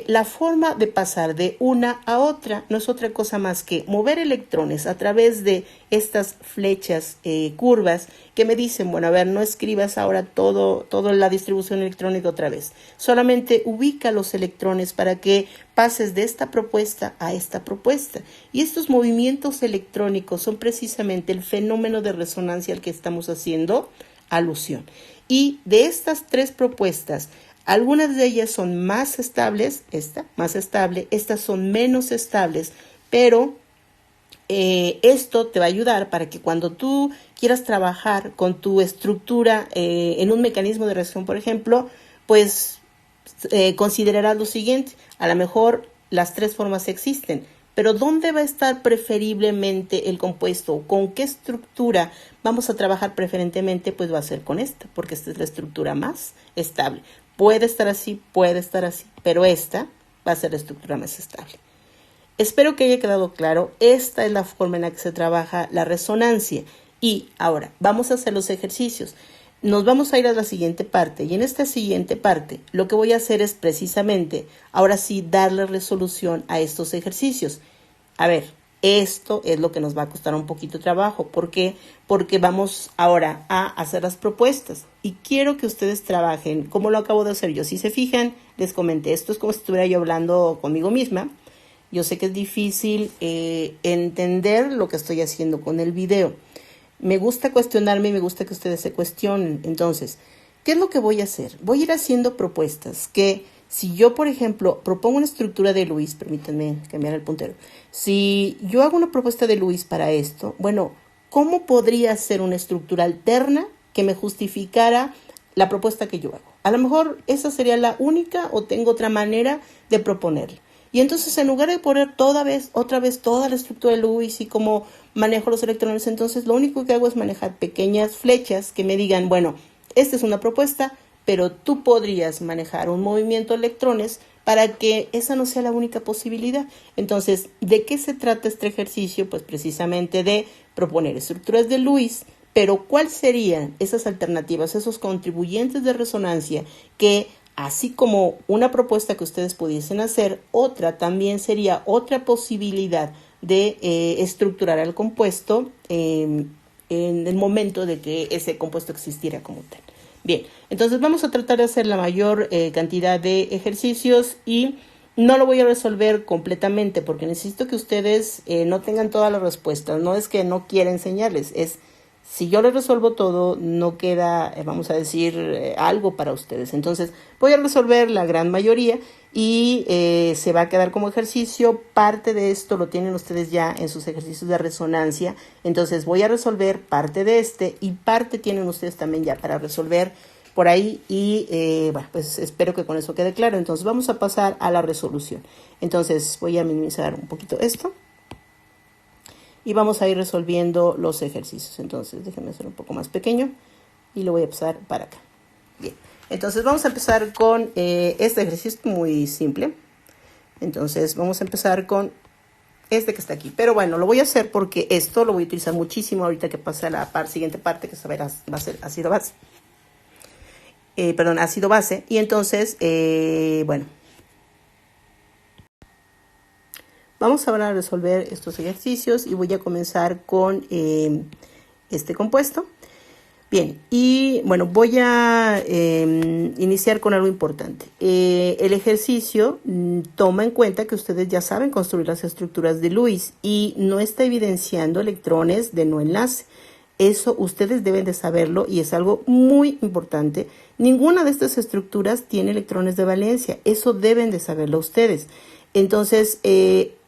la forma de pasar de una a otra no es otra cosa más que mover electrones a través de estas flechas curvas que me dicen, bueno, a ver, no escribas ahora toda la distribución electrónica otra vez. Solamente ubica los electrones para que pases de esta propuesta a esta propuesta. Y estos movimientos electrónicos son precisamente el fenómeno de resonancia al que estamos haciendo alusión. Y de estas tres propuestas, algunas de ellas son más estables, esta más estable, estas son menos estables, pero esto te va a ayudar para que cuando tú quieras trabajar con tu estructura en un mecanismo de reacción, por ejemplo, pues considerarás lo siguiente: a lo mejor las tres formas existen, pero ¿dónde va a estar preferiblemente el compuesto? ¿Con qué estructura vamos a trabajar preferentemente? Pues va a ser con esta, porque esta es la estructura más estable. Puede estar así, pero esta va a ser la estructura más estable. Espero que haya quedado claro. Esta es la forma en la que se trabaja la resonancia. Y ahora vamos a hacer los ejercicios. Nos vamos a ir a la siguiente parte. Y en esta siguiente parte lo que voy a hacer es precisamente, ahora sí, darle resolución a estos ejercicios. A ver, esto es lo que nos va a costar un poquito de trabajo. ¿Por qué? Porque vamos ahora a hacer las propuestas. Y quiero que ustedes trabajen como lo acabo de hacer yo. Si se fijan, les comenté, esto es como si estuviera yo hablando conmigo misma. Yo sé que es difícil entender lo que estoy haciendo con el video. Me gusta cuestionarme y me gusta que ustedes se cuestionen. Entonces, ¿qué es lo que voy a hacer? Voy a ir haciendo propuestas que, si yo, por ejemplo, propongo una estructura de Lewis, permítanme cambiar el puntero. Si yo hago una propuesta de Lewis para esto, bueno, ¿cómo podría ser una estructura alterna que me justificara la propuesta que yo hago? A lo mejor esa sería la única o tengo otra manera de proponerla. Y entonces, en lugar de poner otra vez toda la estructura de Lewis y cómo manejo los electrones, entonces lo único que hago es manejar pequeñas flechas que me digan, bueno, esta es una propuesta, pero tú podrías manejar un movimiento de electrones para que esa no sea la única posibilidad. Entonces, ¿de qué se trata este ejercicio? Pues precisamente de proponer estructuras de Lewis, pero ¿cuáles serían esas alternativas, esos contribuyentes de resonancia que, así como una propuesta que ustedes pudiesen hacer, otra también sería otra posibilidad de estructurar al compuesto en el momento de que ese compuesto existiera como tal? Bien, entonces vamos a tratar de hacer la mayor cantidad de ejercicios y no lo voy a resolver completamente porque necesito que ustedes no tengan todas las respuestas. No es que no quiera enseñarles, es si yo les resuelvo todo, no queda, vamos a decir, algo para ustedes. Entonces voy a resolver la gran mayoría y se va a quedar como ejercicio. Parte de esto lo tienen ustedes ya en sus ejercicios de resonancia. Entonces voy a resolver parte de este y parte tienen ustedes también ya para resolver por ahí. Y bueno, pues espero que con eso quede claro. Entonces vamos a pasar a la resolución. Entonces voy a minimizar un poquito esto. Y vamos a ir resolviendo los ejercicios. Entonces, déjenme hacer un poco más pequeño y lo voy a pasar para acá. Bien, entonces vamos a empezar con este ejercicio muy simple. Entonces, vamos a empezar con este que está aquí. Pero bueno, lo voy a hacer porque esto lo voy a utilizar muchísimo ahorita que pase a la siguiente parte, que va a ser ácido base. Ácido base. Y entonces, bueno. Vamos ahora a resolver estos ejercicios y voy a comenzar con este compuesto. Bien, y bueno, voy a iniciar con algo importante. El ejercicio toma en cuenta que ustedes ya saben construir las estructuras de Lewis y no está evidenciando electrones de no enlace. Eso ustedes deben de saberlo y es algo muy importante. Ninguna de estas estructuras tiene electrones de valencia. Eso deben de saberlo ustedes. Entonces,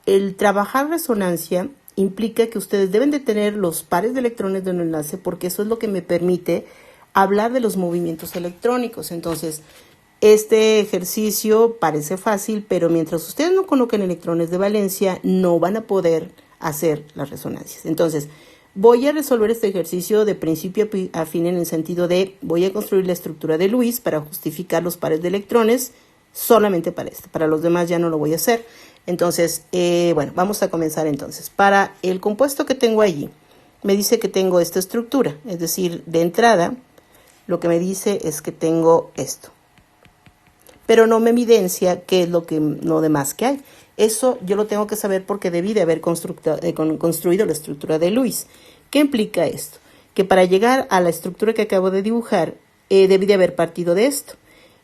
el trabajar resonancia implica que ustedes deben de tener los pares de electrones de no enlace porque eso es lo que me permite hablar de los movimientos electrónicos. Entonces, este ejercicio parece fácil, pero mientras ustedes no coloquen electrones de valencia, no van a poder hacer las resonancias. Entonces, voy a resolver este ejercicio de principio a fin en el sentido de voy a construir la estructura de Lewis para justificar los pares de electrones solamente para este. Para los demás ya no lo voy a hacer. Entonces, bueno, vamos a comenzar entonces. Para el compuesto que tengo allí, me dice que tengo esta estructura. Es decir, de entrada, lo que me dice es que tengo esto. Pero no me evidencia qué es lo demás que hay. Eso yo lo tengo que saber porque debí de haber construido la estructura de Lewis. ¿Qué implica esto? Que para llegar a la estructura que acabo de dibujar, debí de haber partido de esto.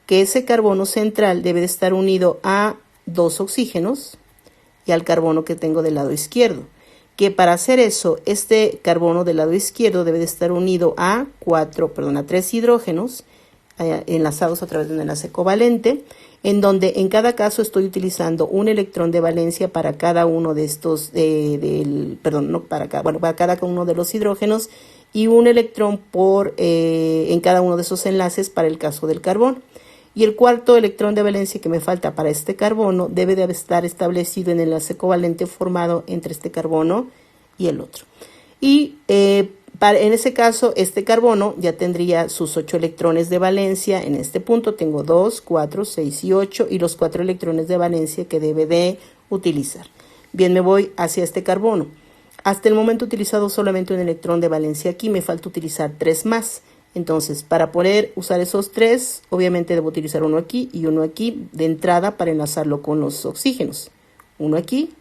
Que ese carbono central debe de estar unido a 2 oxígenos y al carbono que tengo del lado izquierdo. Que para hacer eso, este carbono del lado izquierdo debe de estar unido a 3 hidrógenos enlazados a través de un enlace covalente, en donde en cada caso estoy utilizando un electrón de valencia para cada uno de estos, para cada uno de los hidrógenos y un electrón en cada uno de esos enlaces para el caso del carbono. Y el cuarto electrón de valencia que me falta para este carbono debe de estar establecido en el enlace covalente formado entre este carbono y el otro. Y en ese caso, este carbono ya tendría sus 8 electrones de valencia. En este punto tengo 2, 4, 6 y 8 y los 4 electrones de valencia que debe de utilizar. Bien, me voy hacia este carbono. Hasta el momento he utilizado solamente un electrón de valencia aquí, me falta utilizar 3 más. Entonces, para poder usar esos 3, obviamente debo utilizar uno aquí y uno aquí de entrada para enlazarlo con los oxígenos. Uno aquí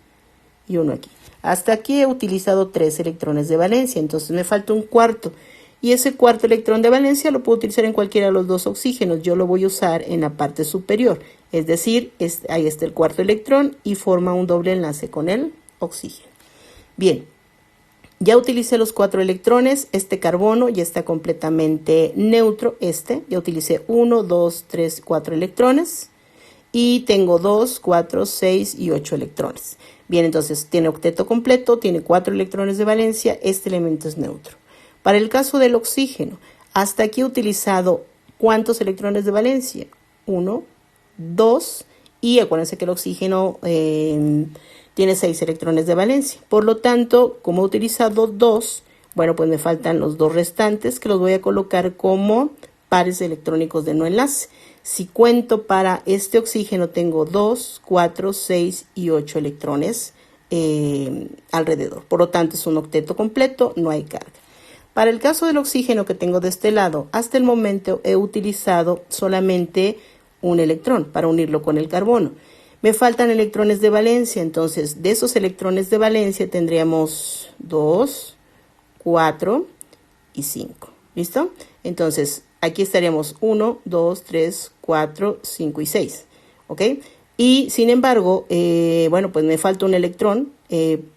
y uno aquí. Hasta aquí he utilizado 3 electrones de valencia, entonces me falta un cuarto. Y ese cuarto electrón de valencia lo puedo utilizar en cualquiera de los 2 oxígenos. Yo lo voy a usar en la parte superior. Es decir, ahí está el cuarto electrón y forma un doble enlace con el oxígeno. Bien. Ya utilicé los 4 electrones, este carbono ya está completamente neutro, ya utilicé 1, 2, 3, 4 electrones y tengo 2, 4, 6 y 8 electrones. Bien, entonces tiene octeto completo, tiene 4 electrones de valencia, este elemento es neutro. Para el caso del oxígeno, hasta aquí he utilizado ¿cuántos electrones de valencia? 1, 2 y acuérdense que el oxígeno tiene 6 electrones de valencia. Por lo tanto, como he utilizado 2, bueno, pues me faltan los 2 restantes que los voy a colocar como pares electrónicos de no enlace. Si cuento para este oxígeno, tengo 2, 4, 6 y 8 electrones alrededor. Por lo tanto, es un octeto completo, no hay carga. Para el caso del oxígeno que tengo de este lado, hasta el momento he utilizado solamente un electrón para unirlo con el carbono. Me faltan electrones de valencia, entonces de esos electrones de valencia tendríamos 2, 4 y 5. ¿Listo? Entonces, aquí estaríamos 1, 2, 3, 4, 5 y 6. ¿Ok? Y sin embargo, bueno, pues me falta un electrón.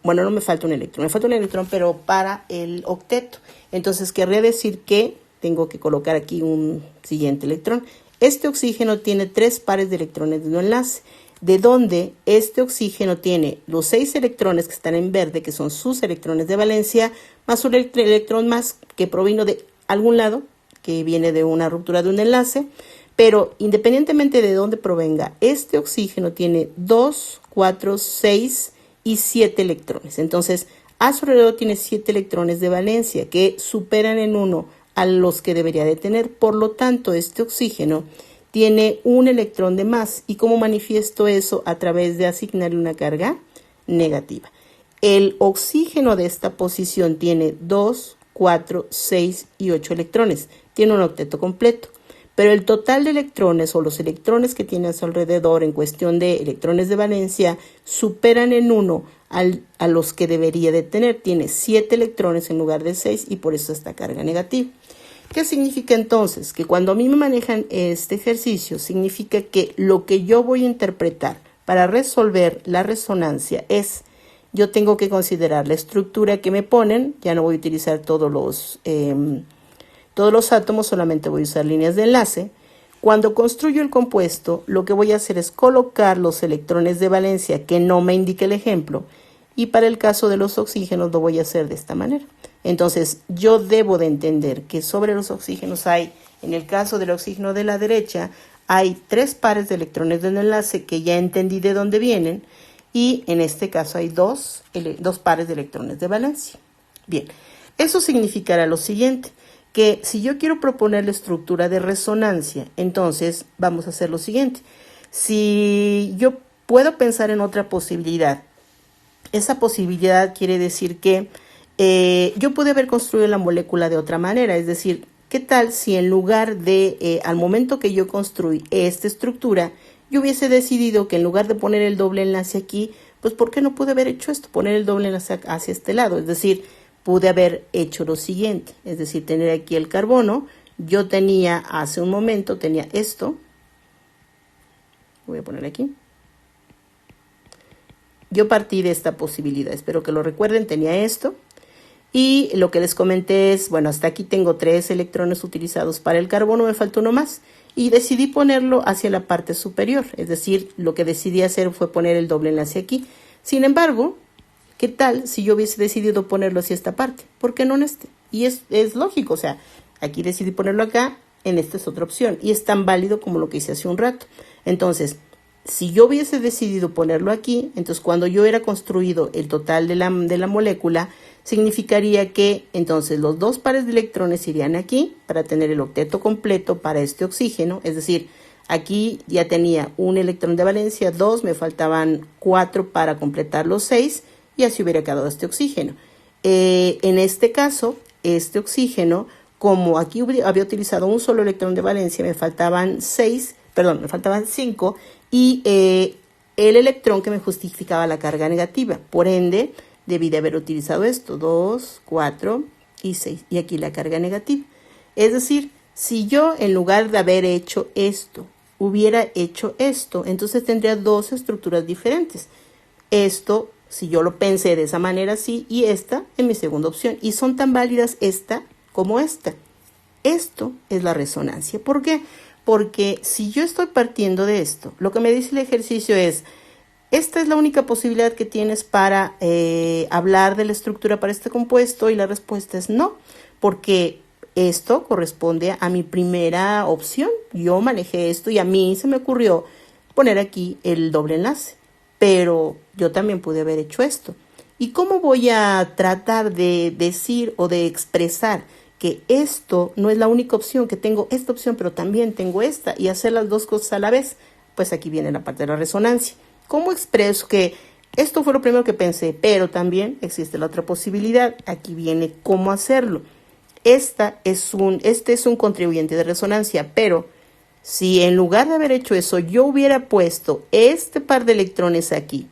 Bueno, no me falta un electrón, me falta un electrón, pero para el octeto. Entonces, querría decir que tengo que colocar aquí un siguiente electrón. Este oxígeno tiene 3 pares de electrones de no enlace, de donde este oxígeno tiene los 6 electrones que están en verde, que son sus electrones de valencia, más un electrón más que provino de algún lado, que viene de una ruptura de un enlace. Pero independientemente de dónde provenga, este oxígeno tiene 2, 4, 6 y 7 electrones. Entonces, a su alrededor tiene 7 electrones de valencia que superan en 1 a los que debería de tener. Por lo tanto, este oxígeno tiene un electrón de más. ¿Y cómo manifiesto eso? A través de asignarle una carga negativa. El oxígeno de esta posición tiene 2, 4, 6 y 8 electrones. Tiene un octeto completo. Pero el total de electrones o los electrones que tiene a su alrededor en cuestión de electrones de valencia superan en 1 a los que debería de tener. Tiene 7 electrones en lugar de 6 y por eso esta carga negativa. ¿Qué significa entonces? Que cuando a mí me manejan este ejercicio, significa que lo que yo voy a interpretar para resolver la resonancia es, yo tengo que considerar la estructura que me ponen, ya no voy a utilizar todos los átomos, solamente voy a usar líneas de enlace. Cuando construyo el compuesto, lo que voy a hacer es colocar los electrones de valencia que no me indique el ejemplo, y para el caso de los oxígenos lo voy a hacer de esta manera. Entonces, yo debo de entender que sobre los oxígenos hay, en el caso del oxígeno de la derecha, hay 3 pares de electrones de enlace que ya entendí de dónde vienen, y en este caso hay 2 pares de electrones de valencia. Bien, eso significará lo siguiente, que si yo quiero proponer la estructura de resonancia, entonces vamos a hacer lo siguiente. Si yo puedo pensar en otra posibilidad, esa posibilidad quiere decir que yo pude haber construido la molécula de otra manera, es decir, ¿qué tal si en lugar de, al momento que yo construí esta estructura, yo hubiese decidido que en lugar de poner el doble enlace aquí, pues ¿por qué no pude haber hecho esto? Poner el doble enlace hacia este lado, es decir, pude haber hecho lo siguiente, es decir, tener aquí el carbono. Yo tenía hace un momento, tenía esto, voy a poner aquí. Yo partí de esta posibilidad, espero que lo recuerden, tenía esto. Y lo que les comenté es, bueno, hasta aquí tengo 3 electrones utilizados para el carbono, me falta uno más. Y decidí ponerlo hacia la parte superior, es decir, lo que decidí hacer fue poner el doble enlace aquí. Sin embargo, ¿qué tal si yo hubiese decidido ponerlo hacia esta parte? ¿Por qué no en este? Y es lógico, o sea, aquí decidí ponerlo acá, en esta es otra opción. Y es tan válido como lo que hice hace un rato. Entonces, si yo hubiese decidido ponerlo aquí, entonces cuando yo hubiera construido el total de la molécula, significaría que entonces los 2 pares de electrones irían aquí para tener el octeto completo para este oxígeno, es decir, aquí ya tenía un electrón de valencia, 2, me faltaban 4 para completar los 6 y así hubiera quedado este oxígeno. En este caso, este oxígeno, como aquí había utilizado un solo electrón de valencia, me faltaban 5 y el electrón que me justificaba la carga negativa. Por ende, debí de haber utilizado esto, 2, 4 y 6. Y aquí la carga negativa. Es decir, si yo en lugar de haber hecho esto, hubiera hecho esto, entonces tendría 2 estructuras diferentes. Esto, si yo lo pensé de esa manera, sí, y esta en mi segunda opción. Y son tan válidas esta como esta. Esto es la resonancia. ¿Por qué? Porque si yo estoy partiendo de esto, lo que me dice el ejercicio es, esta es la única posibilidad que tienes para hablar de la estructura para este compuesto, y la respuesta es no, porque esto corresponde a mi primera opción. Yo manejé esto y a mí se me ocurrió poner aquí el doble enlace. Pero yo también pude haber hecho esto. ¿Y cómo voy a tratar de decir o de expresar que esto no es la única opción, que tengo esta opción, pero también tengo esta, y hacer las dos cosas a la vez? Pues aquí viene la parte de la resonancia. ¿Cómo expreso que esto fue lo primero que pensé, pero también existe la otra posibilidad? Aquí viene cómo hacerlo. Este es un contribuyente de resonancia, pero si en lugar de haber hecho eso, yo hubiera puesto este par de electrones aquí,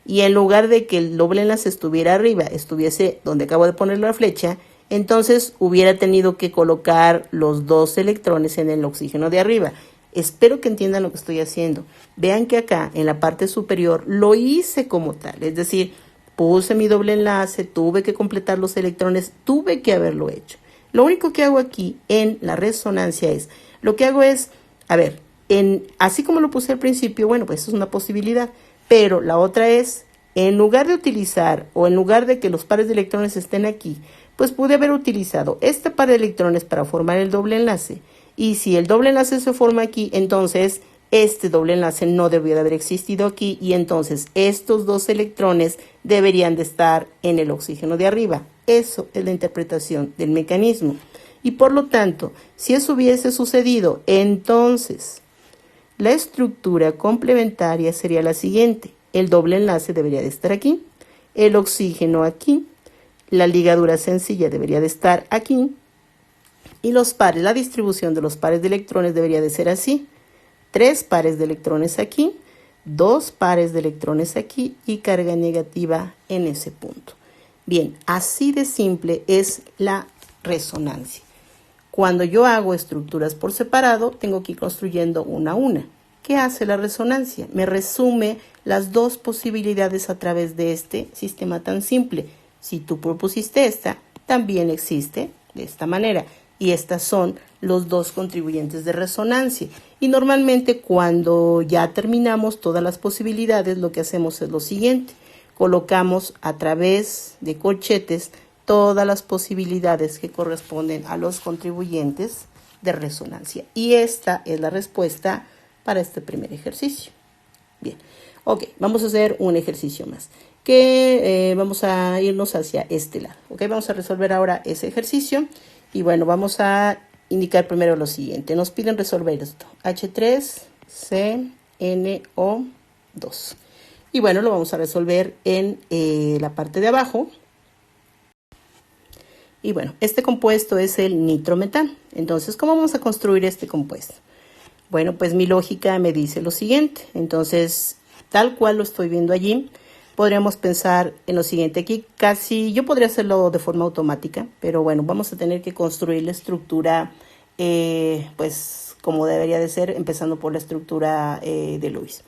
y en lugar de que el doble enlace estuviera arriba, estuviese donde acabo de poner la flecha, entonces hubiera tenido que colocar los dos electrones en el oxígeno de arriba. Espero que entiendan lo que estoy haciendo. Vean que acá en la parte superior lo hice como tal, es decir, puse mi doble enlace, tuve que completar los electrones, tuve que haberlo hecho. Lo único que hago aquí en la resonancia a ver, así como lo puse al principio, bueno, pues eso es una posibilidad, pero la otra es, en lugar de utilizar o en lugar de que los pares de electrones estén aquí, pues pude haber utilizado este par de electrones para formar el doble enlace. Y si el doble enlace se forma aquí, entonces este doble enlace no debería de haber existido aquí, y entonces estos dos electrones deberían de estar en el oxígeno de arriba. Eso es la interpretación del mecanismo. Y por lo tanto, si eso hubiese sucedido, entonces la estructura complementaria sería la siguiente. El doble enlace debería de estar aquí, el oxígeno aquí, la ligadura sencilla debería de estar aquí, y los pares, la distribución de los pares de electrones debería de ser así. 3 pares de electrones aquí, 2 pares de electrones aquí y carga negativa en ese punto. Bien, así de simple es la resonancia. Cuando yo hago estructuras por separado, tengo que ir construyendo una a una. ¿Qué hace la resonancia? Me resume las dos posibilidades a través de este sistema tan simple. Si tú propusiste esta, también existe de esta manera. Y estas son los dos contribuyentes de resonancia. Y normalmente cuando ya terminamos todas las posibilidades, lo que hacemos es lo siguiente. Colocamos a través de corchetes todas las posibilidades que corresponden a los contribuyentes de resonancia. Y esta es la respuesta para este primer ejercicio. Bien, ok, vamos a hacer un ejercicio más, que vamos a irnos hacia este lado. Ok, vamos a resolver ahora ese ejercicio. Y bueno, vamos a indicar primero lo siguiente. Nos piden resolver esto. H3CNO2. Y bueno, lo vamos a resolver en la parte de abajo. Y bueno, este compuesto es el nitrometano. Entonces, ¿cómo vamos a construir este compuesto? Bueno, pues mi lógica me dice lo siguiente. Entonces, tal cual lo estoy viendo allí, podríamos pensar en lo siguiente. Aquí casi yo podría hacerlo de forma automática, pero bueno, vamos a tener que construir la estructura, pues como debería de ser, empezando por la estructura de Lewis.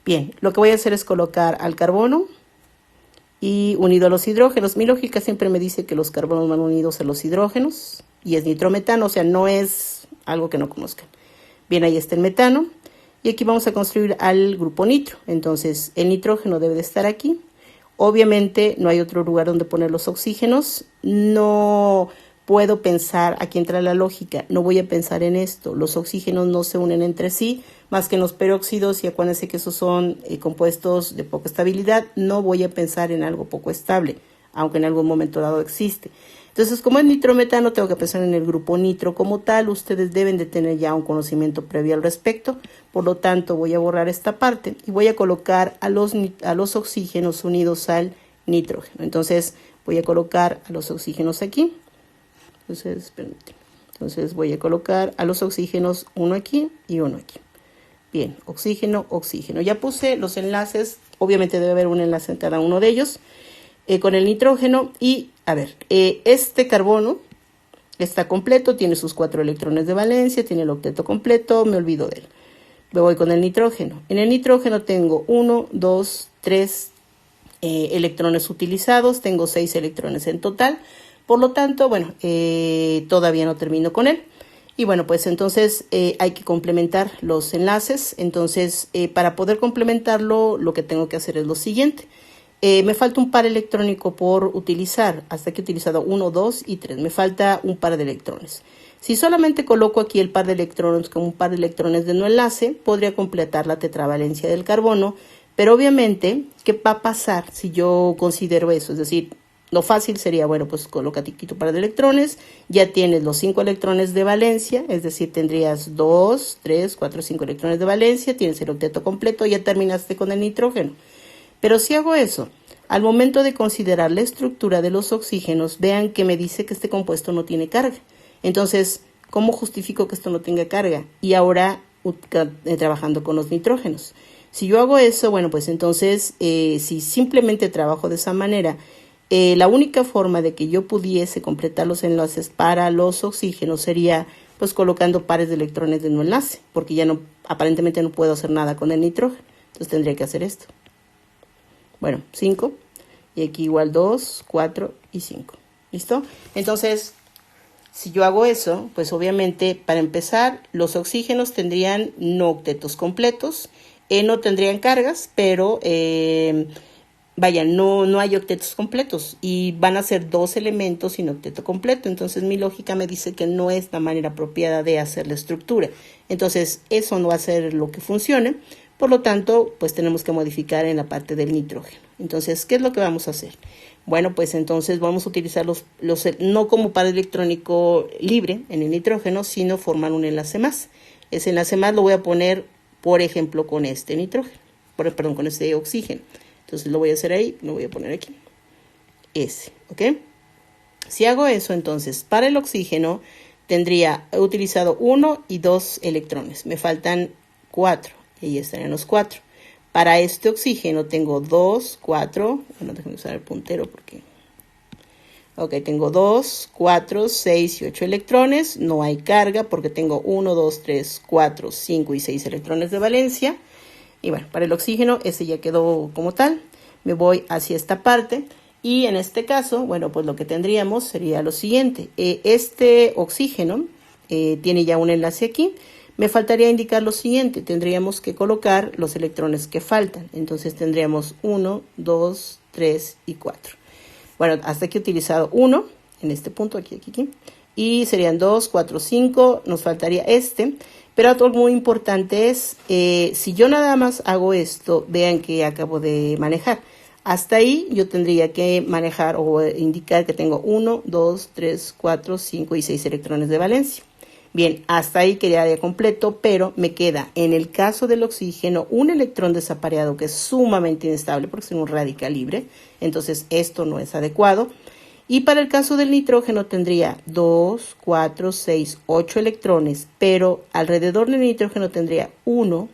Bien, lo que voy a hacer es colocar al carbono y unido a los hidrógenos. Mi lógica siempre me dice que los carbonos van unidos a los hidrógenos y es nitrometano, o sea, no es algo que no conozcan. Bien, ahí está el metano. Y aquí vamos a construir al grupo nitro. Entonces, el nitrógeno debe de estar aquí. Obviamente, no hay otro lugar donde poner los oxígenos. No puedo pensar, aquí entra la lógica, no voy a pensar en esto. Los oxígenos no se unen entre sí, más que en los peróxidos, y acuérdense que esos son compuestos de poca estabilidad. No voy a pensar en algo poco estable, aunque en algún momento dado existe. Entonces, como es nitrometano, tengo que pensar en el grupo nitro como tal. Ustedes deben de tener ya un conocimiento previo al respecto. Por lo tanto, voy a borrar esta parte y voy a colocar a los oxígenos unidos al nitrógeno. Entonces, voy a colocar a los oxígenos aquí. Entonces, voy a colocar a los oxígenos uno aquí y uno aquí. Bien, oxígeno, oxígeno. Ya puse los enlaces. Obviamente debe haber un enlace en cada uno de ellos. Con el nitrógeno y, a ver, este carbono está completo, tiene sus 4 electrones de valencia, tiene el octeto completo, me olvido de él. Me voy con el nitrógeno. En el nitrógeno tengo 1, 2, 3 electrones utilizados, tengo 6 electrones en total. Por lo tanto, bueno, todavía no termino con él. Y bueno, pues entonces hay que complementar los enlaces. Entonces, para poder complementarlo, lo que tengo que hacer es lo siguiente. Me falta un par electrónico por utilizar. Hasta que he utilizado 1, 2 y 3. Me falta un par de electrones. Si solamente coloco aquí el par de electrones como un par de electrones de no enlace, podría completar la tetravalencia del carbono, pero obviamente, ¿qué va a pasar si yo considero eso? Es decir, lo fácil sería, bueno, pues coloca aquí tu par de electrones, ya tienes los 5 electrones de valencia, es decir, tendrías 2, 3, 4, 5 electrones de valencia, tienes el octeto completo, ya terminaste con el nitrógeno. Pero si hago eso, al momento de considerar la estructura de los oxígenos, vean que me dice que este compuesto no tiene carga. Entonces, ¿cómo justifico que esto no tenga carga? Y ahora trabajando con los nitrógenos. Si yo hago eso, bueno, pues entonces, si simplemente trabajo de esa manera, la única forma de que yo pudiese completar los enlaces para los oxígenos sería pues colocando pares de electrones de no enlace, porque ya no, aparentemente no puedo hacer nada con el nitrógeno. Entonces tendría que hacer esto. Bueno, 5, y aquí igual 2, 4 y 5. ¿Listo? Entonces, si yo hago eso, pues obviamente, para empezar, los oxígenos tendrían no octetos completos, no tendrían cargas, pero vaya, no hay octetos completos y van a ser 2 elementos sin octeto completo. Entonces mi lógica me dice que no es la manera apropiada de hacer la estructura. Entonces eso no va a ser lo que funcione. Por lo tanto, pues tenemos que modificar en la parte del nitrógeno. Entonces, ¿qué es lo que vamos a hacer? Bueno, pues entonces vamos a utilizar los no como par electrónico libre en el nitrógeno, sino formar un enlace más. Ese enlace más lo voy a poner, por ejemplo, con este nitrógeno, perdón, con este oxígeno. Entonces lo voy a hacer ahí, lo voy a poner aquí. Ese, ¿ok? Si hago eso, entonces, para el oxígeno tendría utilizado 1 y 2 electrones. Me faltan 4. Y ahí estarían los 4. Para este oxígeno tengo 2, 4. Bueno, déjenme usar el puntero porque... Ok, tengo 2, 4, 6 y 8 electrones. No hay carga porque tengo 1, 2, 3, 4, 5 y 6 electrones de valencia. Y bueno, para el oxígeno ese ya quedó como tal. Me voy hacia esta parte. Y en este caso, bueno, pues lo que tendríamos sería lo siguiente. Este oxígeno tiene ya un enlace aquí. Me faltaría indicar lo siguiente, tendríamos que colocar los electrones que faltan. Entonces tendríamos 1, 2, 3 y 4. Bueno, hasta aquí he utilizado 1, en este punto, aquí. Y serían 2, 4, 5, nos faltaría este. Pero algo muy importante es, si yo nada más hago esto, vean que acabo de manejar. Hasta ahí yo tendría que manejar o indicar que tengo 1, 2, 3, 4, 5 y 6 electrones de valencia. Bien, hasta ahí quedaría completo, pero me queda, en el caso del oxígeno, un electrón desapareado que es sumamente inestable porque es un radical libre. Entonces, esto no es adecuado. Y para el caso del nitrógeno tendría 2, 4, 6, 8 electrones, pero alrededor del nitrógeno tendría 1, bueno,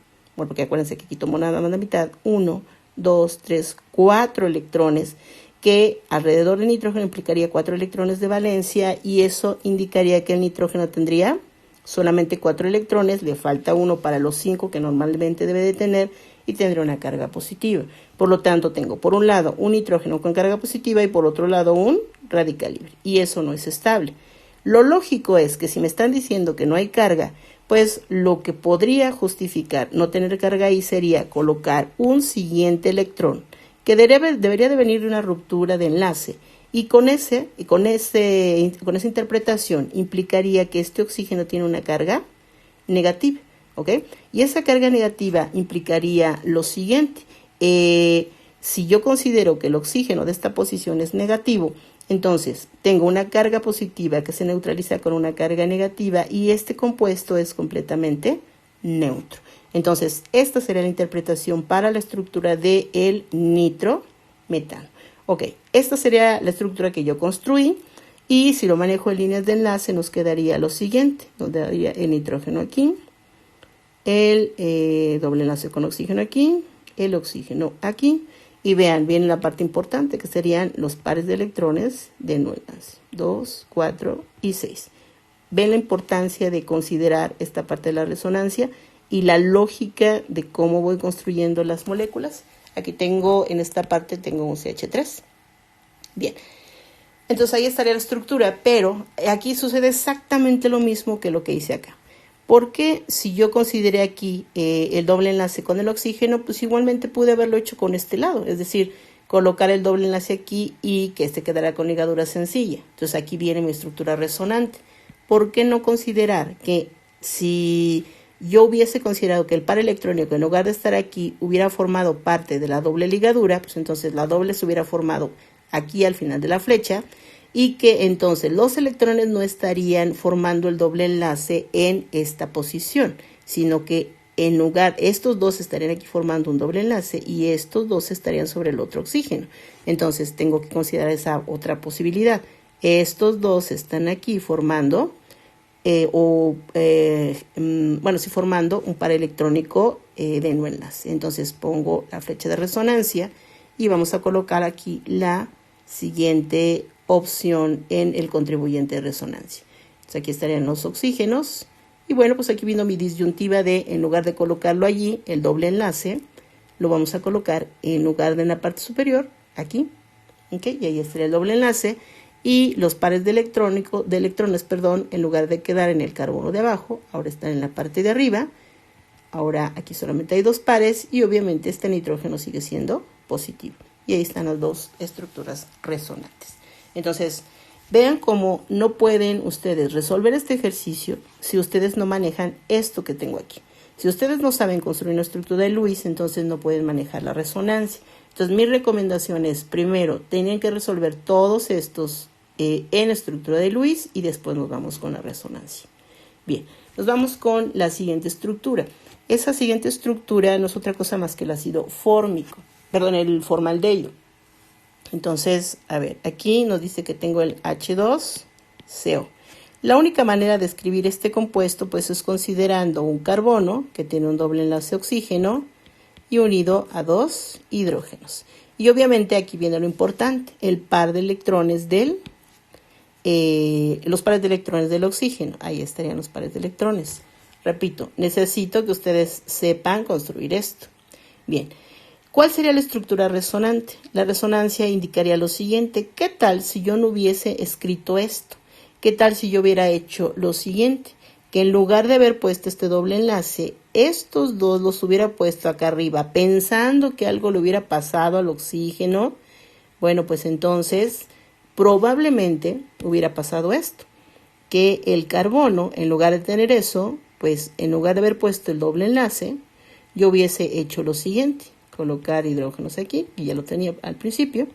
porque acuérdense que aquí tomo nada más la mitad, 1, 2, 3, 4 electrones, que alrededor del nitrógeno implicaría 4 electrones de valencia y eso indicaría que el nitrógeno tendría solamente 4 electrones, le falta 1 para los 5 que normalmente debe de tener y tendría una carga positiva. Por lo tanto, tengo por un lado un nitrógeno con carga positiva y por otro lado un radical libre y eso no es estable. Lo lógico es que si me están diciendo que no hay carga, pues lo que podría justificar no tener carga ahí sería colocar un siguiente electrón que debería de venir de una ruptura de enlace y con esa interpretación implicaría que este oxígeno tiene una carga negativa, ¿ok? Y esa carga negativa implicaría lo siguiente, si yo considero que el oxígeno de esta posición es negativo, entonces tengo una carga positiva que se neutraliza con una carga negativa y este compuesto es completamente neutro. Entonces, esta sería la interpretación para la estructura del nitrometano. Ok, esta sería la estructura que yo construí y si lo manejo en líneas de enlace nos quedaría lo siguiente. Nos daría el nitrógeno aquí, el doble enlace con oxígeno aquí, el oxígeno aquí. Y vean, viene la parte importante que serían los pares de electrones de no enlace. 2, 4 y 6. Ven la importancia de considerar esta parte de la resonancia y la lógica de cómo voy construyendo las moléculas. Aquí tengo, en esta parte tengo un CH3. Bien, entonces ahí estaría la estructura, pero aquí sucede exactamente lo mismo que lo que hice acá. Porque si yo consideré aquí el doble enlace con el oxígeno, pues igualmente pude haberlo hecho con este lado. Es decir, colocar el doble enlace aquí y que este quedará con ligadura sencilla. Entonces aquí viene mi estructura resonante. ¿por qué no considerar que si yo hubiese considerado que el par electrónico, en lugar de estar aquí, hubiera formado parte de la doble ligadura, pues entonces la doble se hubiera formado aquí al final de la flecha, y que entonces los electrones no estarían formando el doble enlace en esta posición, sino que en lugar, estos dos estarían aquí formando un doble enlace y estos dos estarían sobre el otro oxígeno. Entonces tengo que considerar esa otra posibilidad. Estos dos están aquí formando, formando un par electrónico de no enlace. Entonces pongo la flecha de resonancia y vamos a colocar aquí la siguiente opción en el contribuyente de resonancia. Entonces aquí estarían los oxígenos. Y bueno, pues aquí vino mi disyuntiva de, en lugar de colocarlo allí, el doble enlace, lo vamos a colocar en lugar de en la parte superior, aquí. ¿Okay? Y ahí estaría el doble enlace. Y los pares de electrones, en lugar de quedar en el carbono de abajo, ahora están en la parte de arriba. Ahora aquí solamente hay dos pares y obviamente este nitrógeno sigue siendo positivo. Y ahí están las dos estructuras resonantes. Entonces, vean cómo no pueden ustedes resolver este ejercicio si ustedes no manejan esto que tengo aquí. Si ustedes no saben construir una estructura de Lewis, entonces no pueden manejar la resonancia. Entonces, mi recomendación es, primero, tienen que resolver todos estos en estructura de Lewis y después nos vamos con la resonancia. Bien, nos vamos con la siguiente estructura. Esa siguiente estructura no es otra cosa más que el ácido fórmico, el formaldehído. Entonces, a ver, aquí nos dice que tengo el H2CO. La única manera de escribir este compuesto, pues, es considerando un carbono que tiene un doble enlace oxígeno y unido a dos hidrógenos. Y obviamente aquí viene lo importante, el par de electrones los pares de electrones del oxígeno. Ahí estarían los pares de electrones. Repito, necesito que ustedes sepan construir esto. Bien. ¿Cuál sería la estructura resonante? La resonancia indicaría lo siguiente. ¿Qué tal si yo no hubiese escrito esto? ¿Qué tal si yo hubiera hecho lo siguiente? Que en lugar de haber puesto este doble enlace, estos dos los hubiera puesto acá arriba, pensando que algo le hubiera pasado al oxígeno. Bueno, pues entonces probablemente hubiera pasado esto. Que el carbono, en lugar de tener eso, pues en lugar de haber puesto el doble enlace, yo hubiese hecho lo siguiente. Colocar hidrógenos aquí, y ya lo tenía al principio,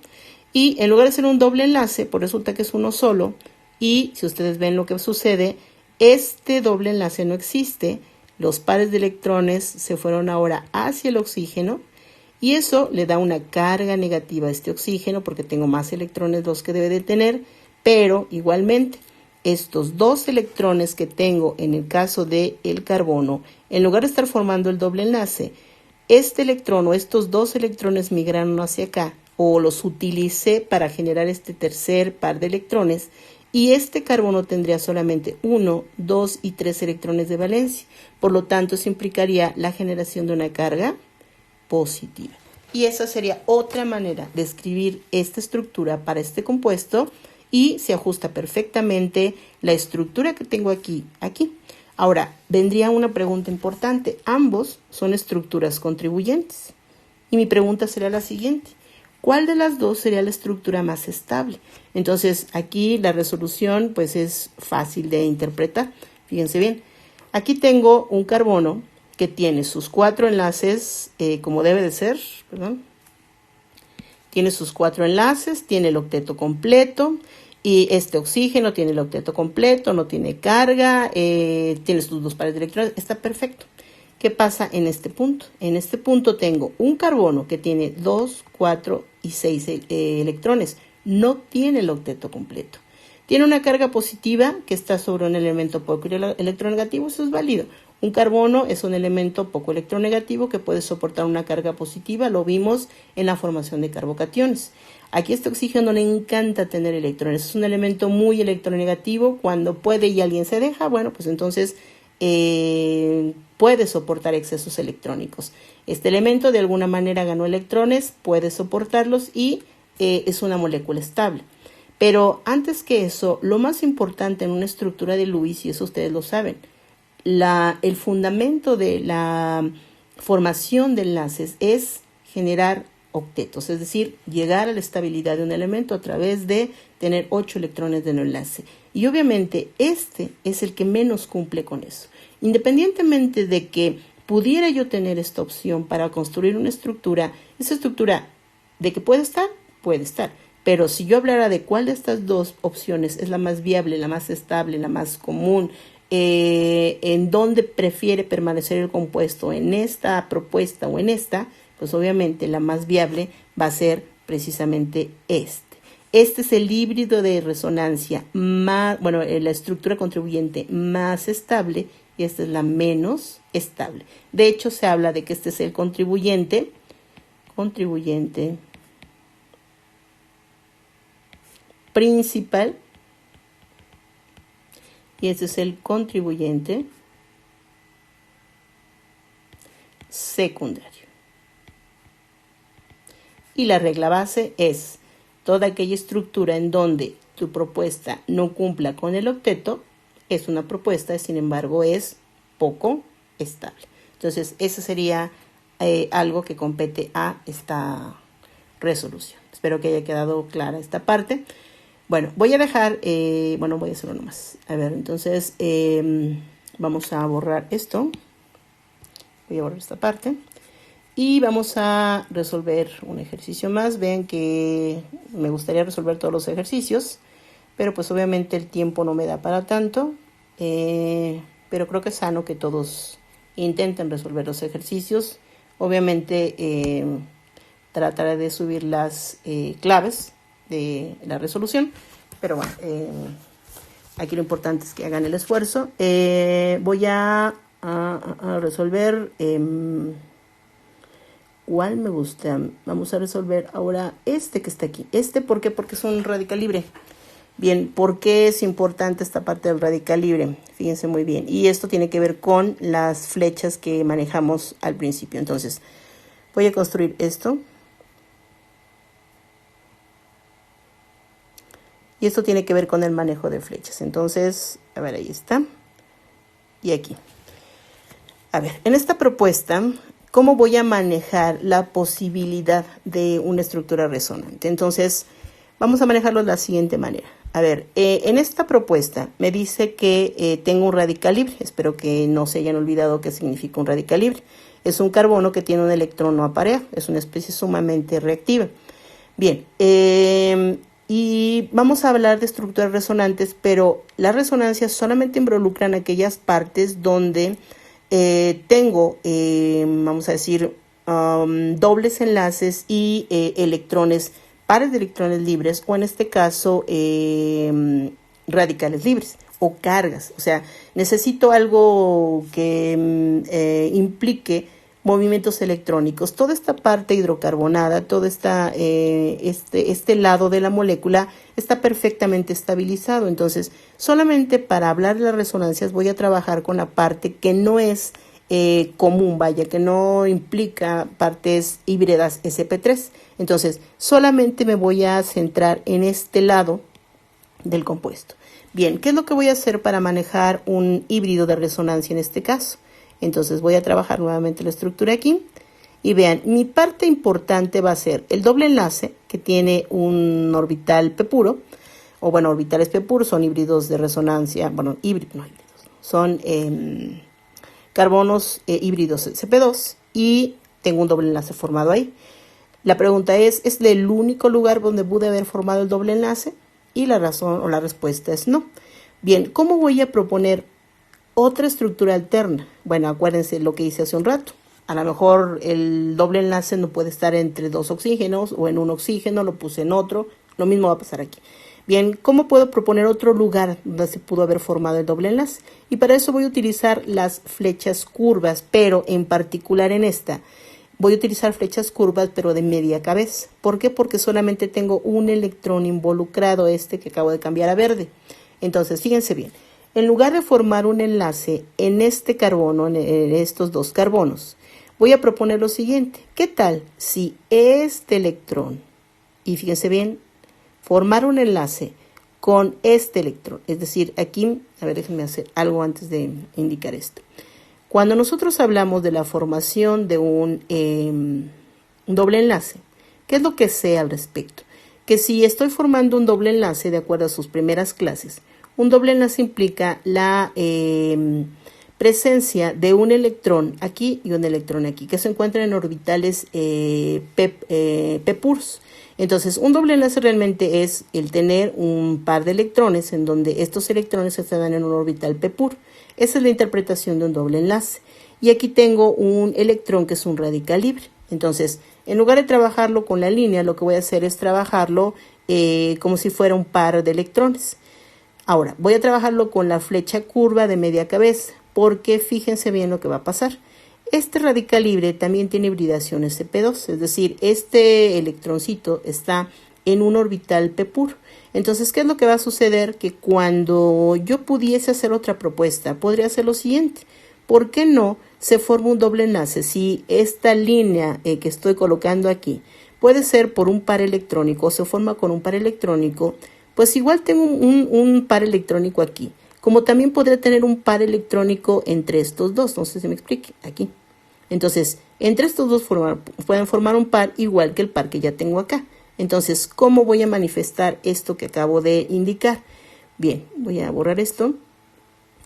y en lugar de ser un doble enlace, pues resulta que es uno solo, y si ustedes ven lo que sucede, este doble enlace no existe, los pares de electrones se fueron ahora hacia el oxígeno, y eso le da una carga negativa a este oxígeno, porque tengo más electrones los que debe de tener, pero igualmente, estos dos electrones que tengo en el caso del carbono, en lugar de estar formando el doble enlace, este electrón o estos dos electrones migraron hacia acá o los utilicé para generar este tercer par de electrones y este carbono tendría solamente 1, 2 y 3 electrones de valencia. Por lo tanto, eso implicaría la generación de una carga positiva. Y esa sería otra manera de escribir esta estructura para este compuesto y se ajusta perfectamente la estructura que tengo aquí. Ahora, vendría una pregunta importante. Ambos son estructuras contribuyentes. Y mi pregunta sería la siguiente. ¿Cuál de las dos sería la estructura más estable? Entonces, aquí la resolución pues es fácil de interpretar. Fíjense bien. Aquí tengo un carbono que tiene sus 4 enlaces, como debe de ser, Tiene sus 4 enlaces, tiene el octeto completo. Y este oxígeno tiene el octeto completo, no tiene carga, tiene sus dos pares de electrones, está perfecto. ¿Qué pasa en este punto? En este punto tengo un carbono que tiene 2, 4 y 6 electrones. No tiene el octeto completo. Tiene una carga positiva que está sobre un elemento poco electronegativo, eso es válido. Un carbono es un elemento poco electronegativo que puede soportar una carga positiva, lo vimos en la formación de carbocationes. Aquí este oxígeno le encanta tener electrones, es un elemento muy electronegativo, cuando puede y alguien se deja, bueno, pues entonces puede soportar excesos electrónicos. Este elemento de alguna manera ganó electrones, puede soportarlos y es una molécula estable. Pero antes que eso, lo más importante en una estructura de Lewis, y eso ustedes lo saben, el fundamento de la formación de enlaces es generar octetos, es decir, llegar a la estabilidad de un elemento a través de tener 8 electrones de no enlace. Y obviamente este es el que menos cumple con eso. Independientemente de que pudiera yo tener esta opción para construir una estructura, esa estructura de que puede estar, pero si yo hablara de cuál de estas dos opciones es la más viable, la más estable, la más común, en dónde prefiere permanecer el compuesto, en esta propuesta o en esta, pues obviamente la más viable va a ser precisamente este. Este es el híbrido de resonancia más, bueno, la estructura contribuyente más estable y esta es la menos estable. De hecho, se habla de que este es el contribuyente principal y este es el contribuyente secundario. Y la regla base es toda aquella estructura en donde tu propuesta no cumpla con el octeto es una propuesta, sin embargo, es poco estable. Entonces, eso sería algo que compete a esta resolución. Espero que haya quedado clara esta parte. Bueno, voy a dejar, voy a hacerlo nomás. A ver, entonces, vamos a borrar esto. Voy a borrar esta parte. Y vamos a resolver un ejercicio más. Vean que me gustaría resolver todos los ejercicios, pero pues obviamente el tiempo no me da para tanto. Pero creo que es sano que todos intenten resolver los ejercicios. Obviamente trataré de subir las claves de la resolución, pero bueno, aquí lo importante es que hagan el esfuerzo. Voy a resolver... ¿Cuál me gusta? Vamos a resolver ahora este que está aquí. ¿Por qué? Porque es un radical libre. Bien, ¿por qué es importante esta parte del radical libre? Fíjense muy bien. Y esto tiene que ver con las flechas que manejamos al principio. Entonces, voy a construir esto. Y esto tiene que ver con el manejo de flechas. Entonces, a ver, ahí está. Y aquí. A ver, en esta propuesta... ¿Cómo voy a manejar la posibilidad de una estructura resonante? Entonces, vamos a manejarlo de la siguiente manera. A ver, en esta propuesta me dice que tengo un radical libre. Espero que no se hayan olvidado qué significa un radical libre. Es un carbono que tiene un electrón no apareado. Es una especie sumamente reactiva. Bien, y vamos a hablar de estructuras resonantes, pero las resonancias solamente involucran aquellas partes donde... tengo, vamos a decir, dobles enlaces y electrones, pares de electrones libres, o en este caso, radicales libres o cargas. O sea, necesito algo que implique movimientos electrónicos. Toda esta parte hidrocarbonada, todo este lado de la molécula está perfectamente estabilizado. Entonces, solamente para hablar de las resonancias voy a trabajar con la parte que no es común, que no implica partes híbridas sp3. Entonces, solamente me voy a centrar en este lado del compuesto. Bien, ¿qué es lo que voy a hacer para manejar un híbrido de resonancia en este caso? Entonces voy a trabajar nuevamente la estructura aquí. Y vean, mi parte importante va a ser el doble enlace que tiene un orbital p puro. O bueno, orbitales p puros son híbridos de resonancia. Bueno, son carbonos híbridos sp2. Y tengo un doble enlace formado ahí. La pregunta ¿es el único lugar donde pude haber formado el doble enlace? Y la razón o la respuesta es no. Bien, ¿cómo voy a proponer otra estructura alterna? Bueno, acuérdense lo que hice hace un rato. A lo mejor el doble enlace no puede estar entre dos oxígenos o en un oxígeno, lo puse en otro. Lo mismo va a pasar aquí. Bien, ¿cómo puedo proponer otro lugar donde se pudo haber formado el doble enlace? Y para eso voy a utilizar las flechas curvas, pero en particular en esta. Voy a utilizar flechas curvas, pero de media cabeza. ¿Por qué? Porque solamente tengo un electrón involucrado, que acabo de cambiar a verde. Entonces, fíjense bien. En lugar de formar un enlace en este carbono, en estos dos carbonos, voy a proponer lo siguiente. ¿Qué tal si este electrón, y fíjense bien, formar un enlace con este electrón? Es decir, aquí, a ver, déjenme hacer algo antes de indicar esto. Cuando nosotros hablamos de la formación de un doble enlace, ¿qué es lo que sé al respecto? Que si estoy formando un doble enlace, de acuerdo a sus primeras clases, Un doble enlace implica la presencia de un electrón aquí y un electrón aquí, que se encuentran en orbitales p puros. Entonces, un doble enlace realmente es el tener un par de electrones en donde estos electrones se dan en un orbital p puro. Esa es la interpretación de un doble enlace. Y aquí tengo un electrón que es un radical libre. Entonces, en lugar de trabajarlo con la línea, lo que voy a hacer es trabajarlo como si fuera un par de electrones. Ahora, voy a trabajarlo con la flecha curva de media cabeza, porque fíjense bien lo que va a pasar. Este radical libre también tiene hibridación sp2, es decir, este electroncito está en un orbital p puro. Entonces, ¿qué es lo que va a suceder? Que cuando yo pudiese hacer otra propuesta, podría hacer lo siguiente. ¿Por qué no se forma un doble enlace? Si esta línea que estoy colocando aquí puede ser por un par electrónico o se forma con un par electrónico, pues igual tengo un par electrónico aquí. Como también podría tener un par electrónico entre estos dos, no sé si me explique, aquí. Entonces, entre estos dos pueden formar un par igual que el par que ya tengo acá. Entonces, ¿cómo voy a manifestar esto que acabo de indicar? Bien, voy a borrar esto.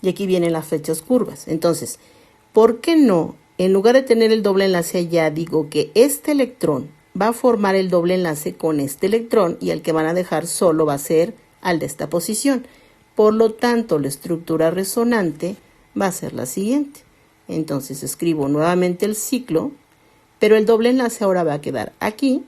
Y aquí vienen las flechas curvas. Entonces, ¿por qué no? En lugar de tener el doble enlace allá, digo que este electrón va a formar el doble enlace con este electrón y el que van a dejar solo va a ser al de esta posición. Por lo tanto, la estructura resonante va a ser la siguiente. Entonces escribo nuevamente el ciclo, pero el doble enlace ahora va a quedar aquí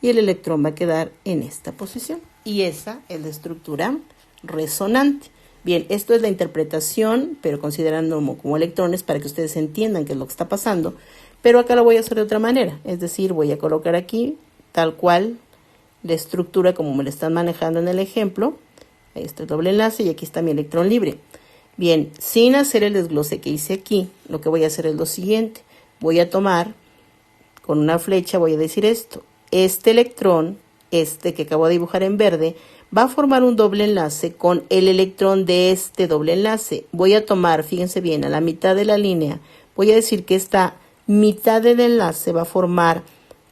y el electrón va a quedar en esta posición. Y esa es la estructura resonante. Bien, esto es la interpretación, pero considerando como electrones para que ustedes entiendan qué es lo que está pasando. Pero acá lo voy a hacer de otra manera, es decir, voy a colocar aquí tal cual la estructura como me la están manejando en el ejemplo. Ahí está el doble enlace y aquí está mi electrón libre. Bien, sin hacer el desglose que hice aquí, lo que voy a hacer es lo siguiente. Voy a tomar con una flecha, voy a decir esto. Este electrón, este que acabo de dibujar en verde, va a formar un doble enlace con el electrón de este doble enlace. Voy a tomar, fíjense bien, a la mitad de la línea, voy a decir que esta mitad del enlace va a formar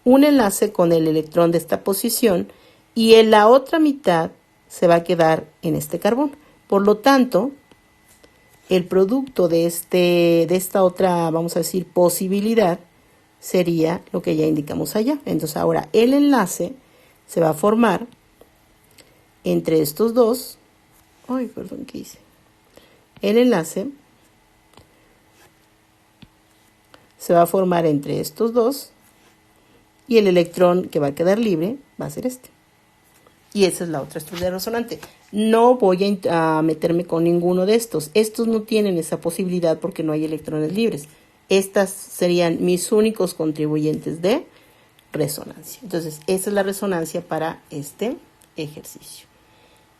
un enlace con el electrón de esta posición y en la otra mitad se va a quedar en este carbón. Por lo tanto, el producto de esta otra, vamos a decir, posibilidad sería lo que ya indicamos allá. Entonces ahora el enlace se va a formar entre estos dos. Ay, perdón, ¿qué hice? El enlace se va a formar entre estos dos y el electrón que va a quedar libre va a ser este. Y esa es la otra estructura resonante. No voy a meterme con ninguno de estos. Estos no tienen esa posibilidad porque no hay electrones libres. Estas serían mis únicos contribuyentes de resonancia. Entonces, esa es la resonancia para este ejercicio.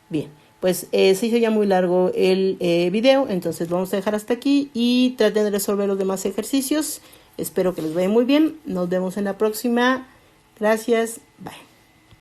Bien, pues se hizo ya muy largo el video, entonces vamos a dejar hasta aquí y traten de resolver los demás ejercicios. Espero que les vaya muy bien. Nos vemos en la próxima. Gracias. Bye.